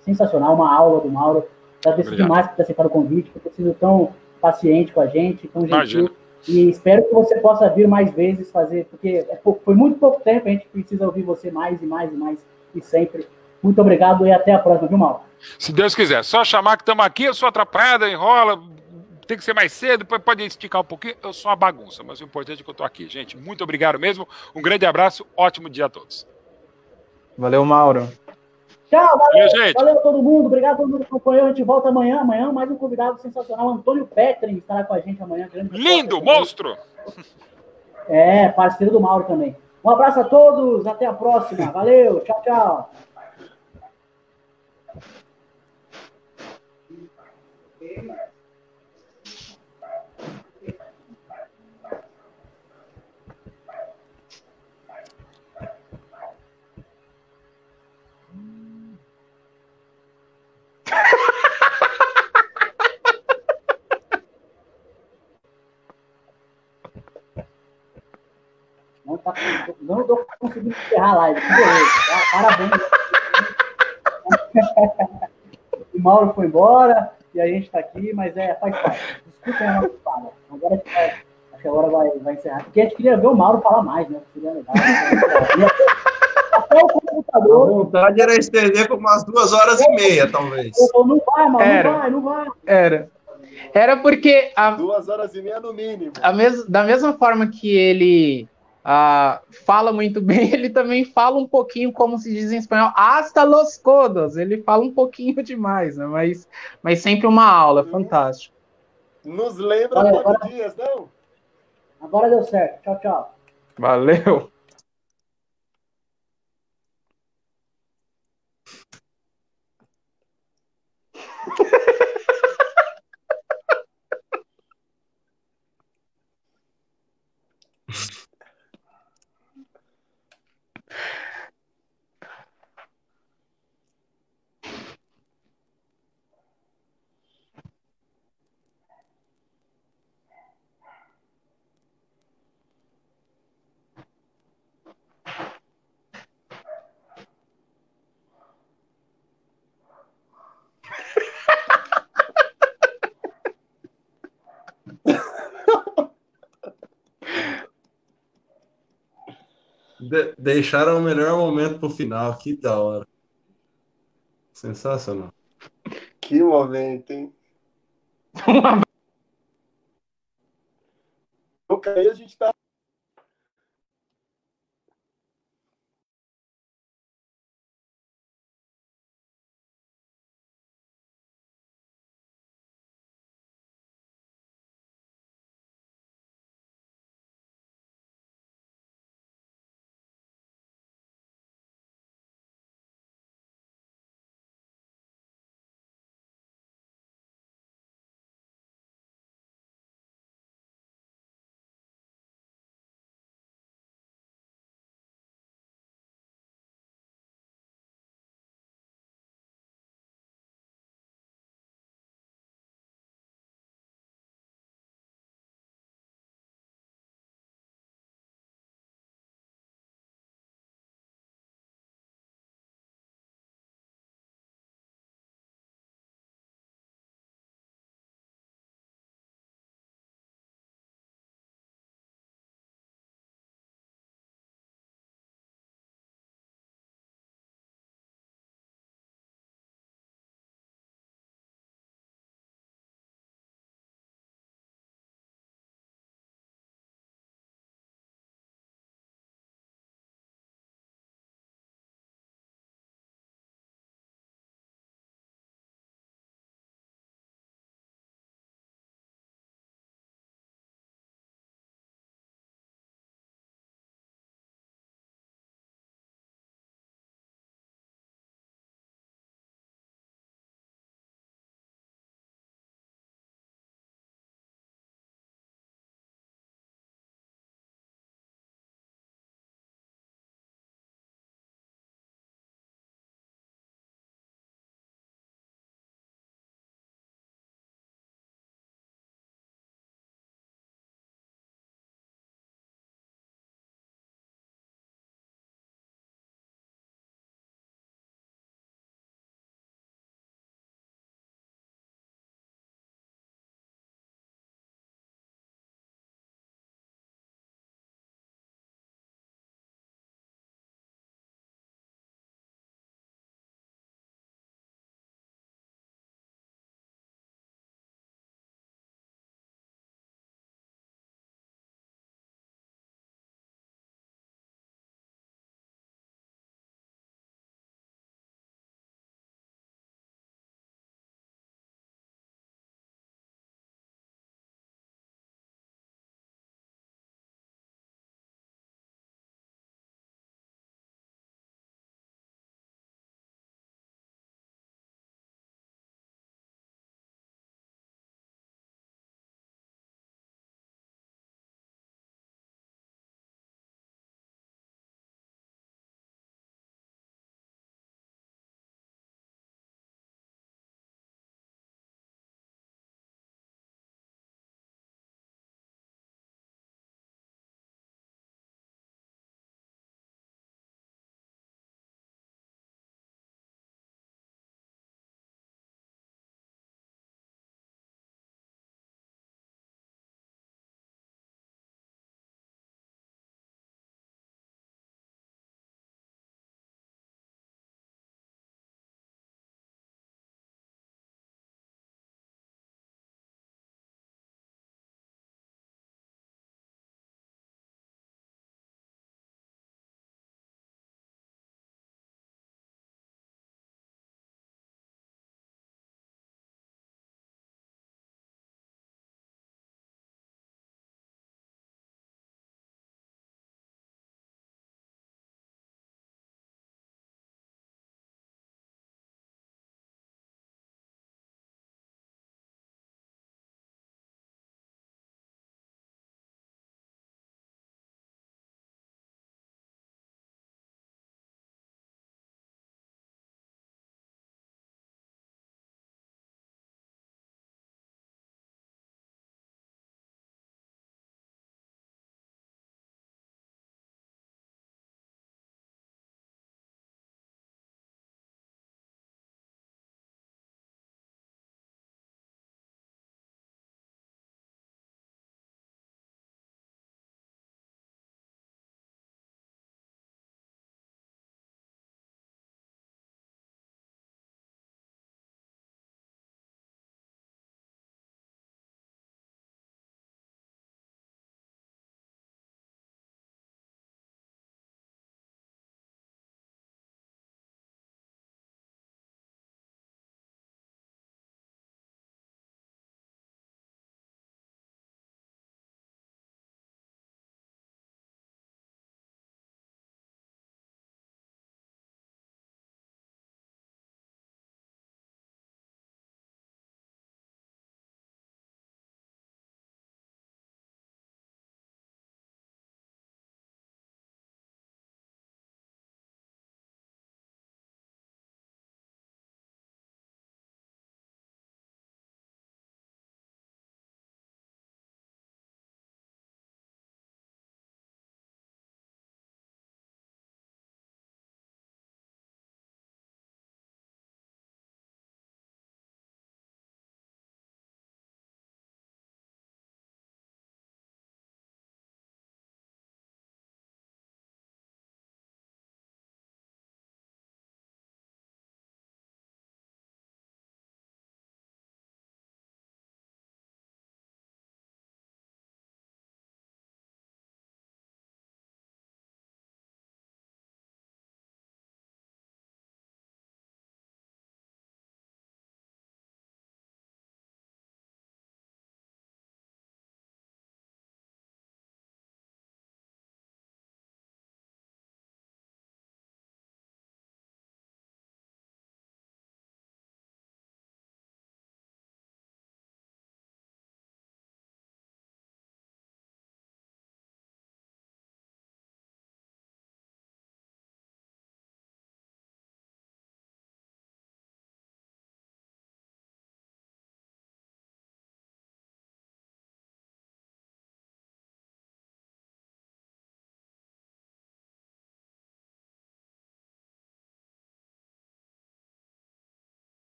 sensacional, uma aula do Mauro. Agradeço demais por ter aceitado o convite, por ter sido tão paciente com a gente, tão gentil. Imagina. E espero que você possa vir mais vezes fazer, porque foi muito pouco tempo, a gente precisa ouvir você mais e mais e mais, e sempre. Muito obrigado e até a próxima, viu, Mauro? Se Deus quiser. Só chamar que estamos aqui, eu sou atrapalhada, enrola, tem que ser mais cedo, depois pode esticar um pouquinho. Eu sou uma bagunça, mas o importante é que eu estou aqui. Gente, muito obrigado mesmo. Um grande abraço, ótimo dia a todos. Valeu, Mauro. Tchau, valeu, gente. Valeu a todo mundo. Obrigado a todo mundo que acompanhou. A gente volta amanhã. Amanhã, mais um convidado sensacional. Antônio Petrin estará com a gente amanhã. Lindo, monstro! Parceiro do Mauro também. Um abraço a todos. Até a próxima. Valeu. Tchau, tchau. Não estou conseguindo encerrar a live. Que beleza. Parabéns. O Mauro foi embora e a gente está aqui, mas faz parte. Desculpa a nossa fala. Agora acho que agora vai encerrar. Porque a gente queria ver o Mauro falar mais, né? Seria legal. Até o computador A vontade era estender por umas 2h30, talvez. Não vai, mano, não vai. Era porque... 2h30 no mínimo. Da mesma forma que ele fala muito bem, ele também fala um pouquinho, como se diz em espanhol, hasta los codos. Ele fala um pouquinho demais, né? Mas sempre uma aula, fantástico. Nos lembra Fábio Dias, não? Agora deu certo. Tchau, tchau. Valeu. Deixaram o melhor momento pro final, que da hora. Sensacional. Que momento, hein? Aí a gente tá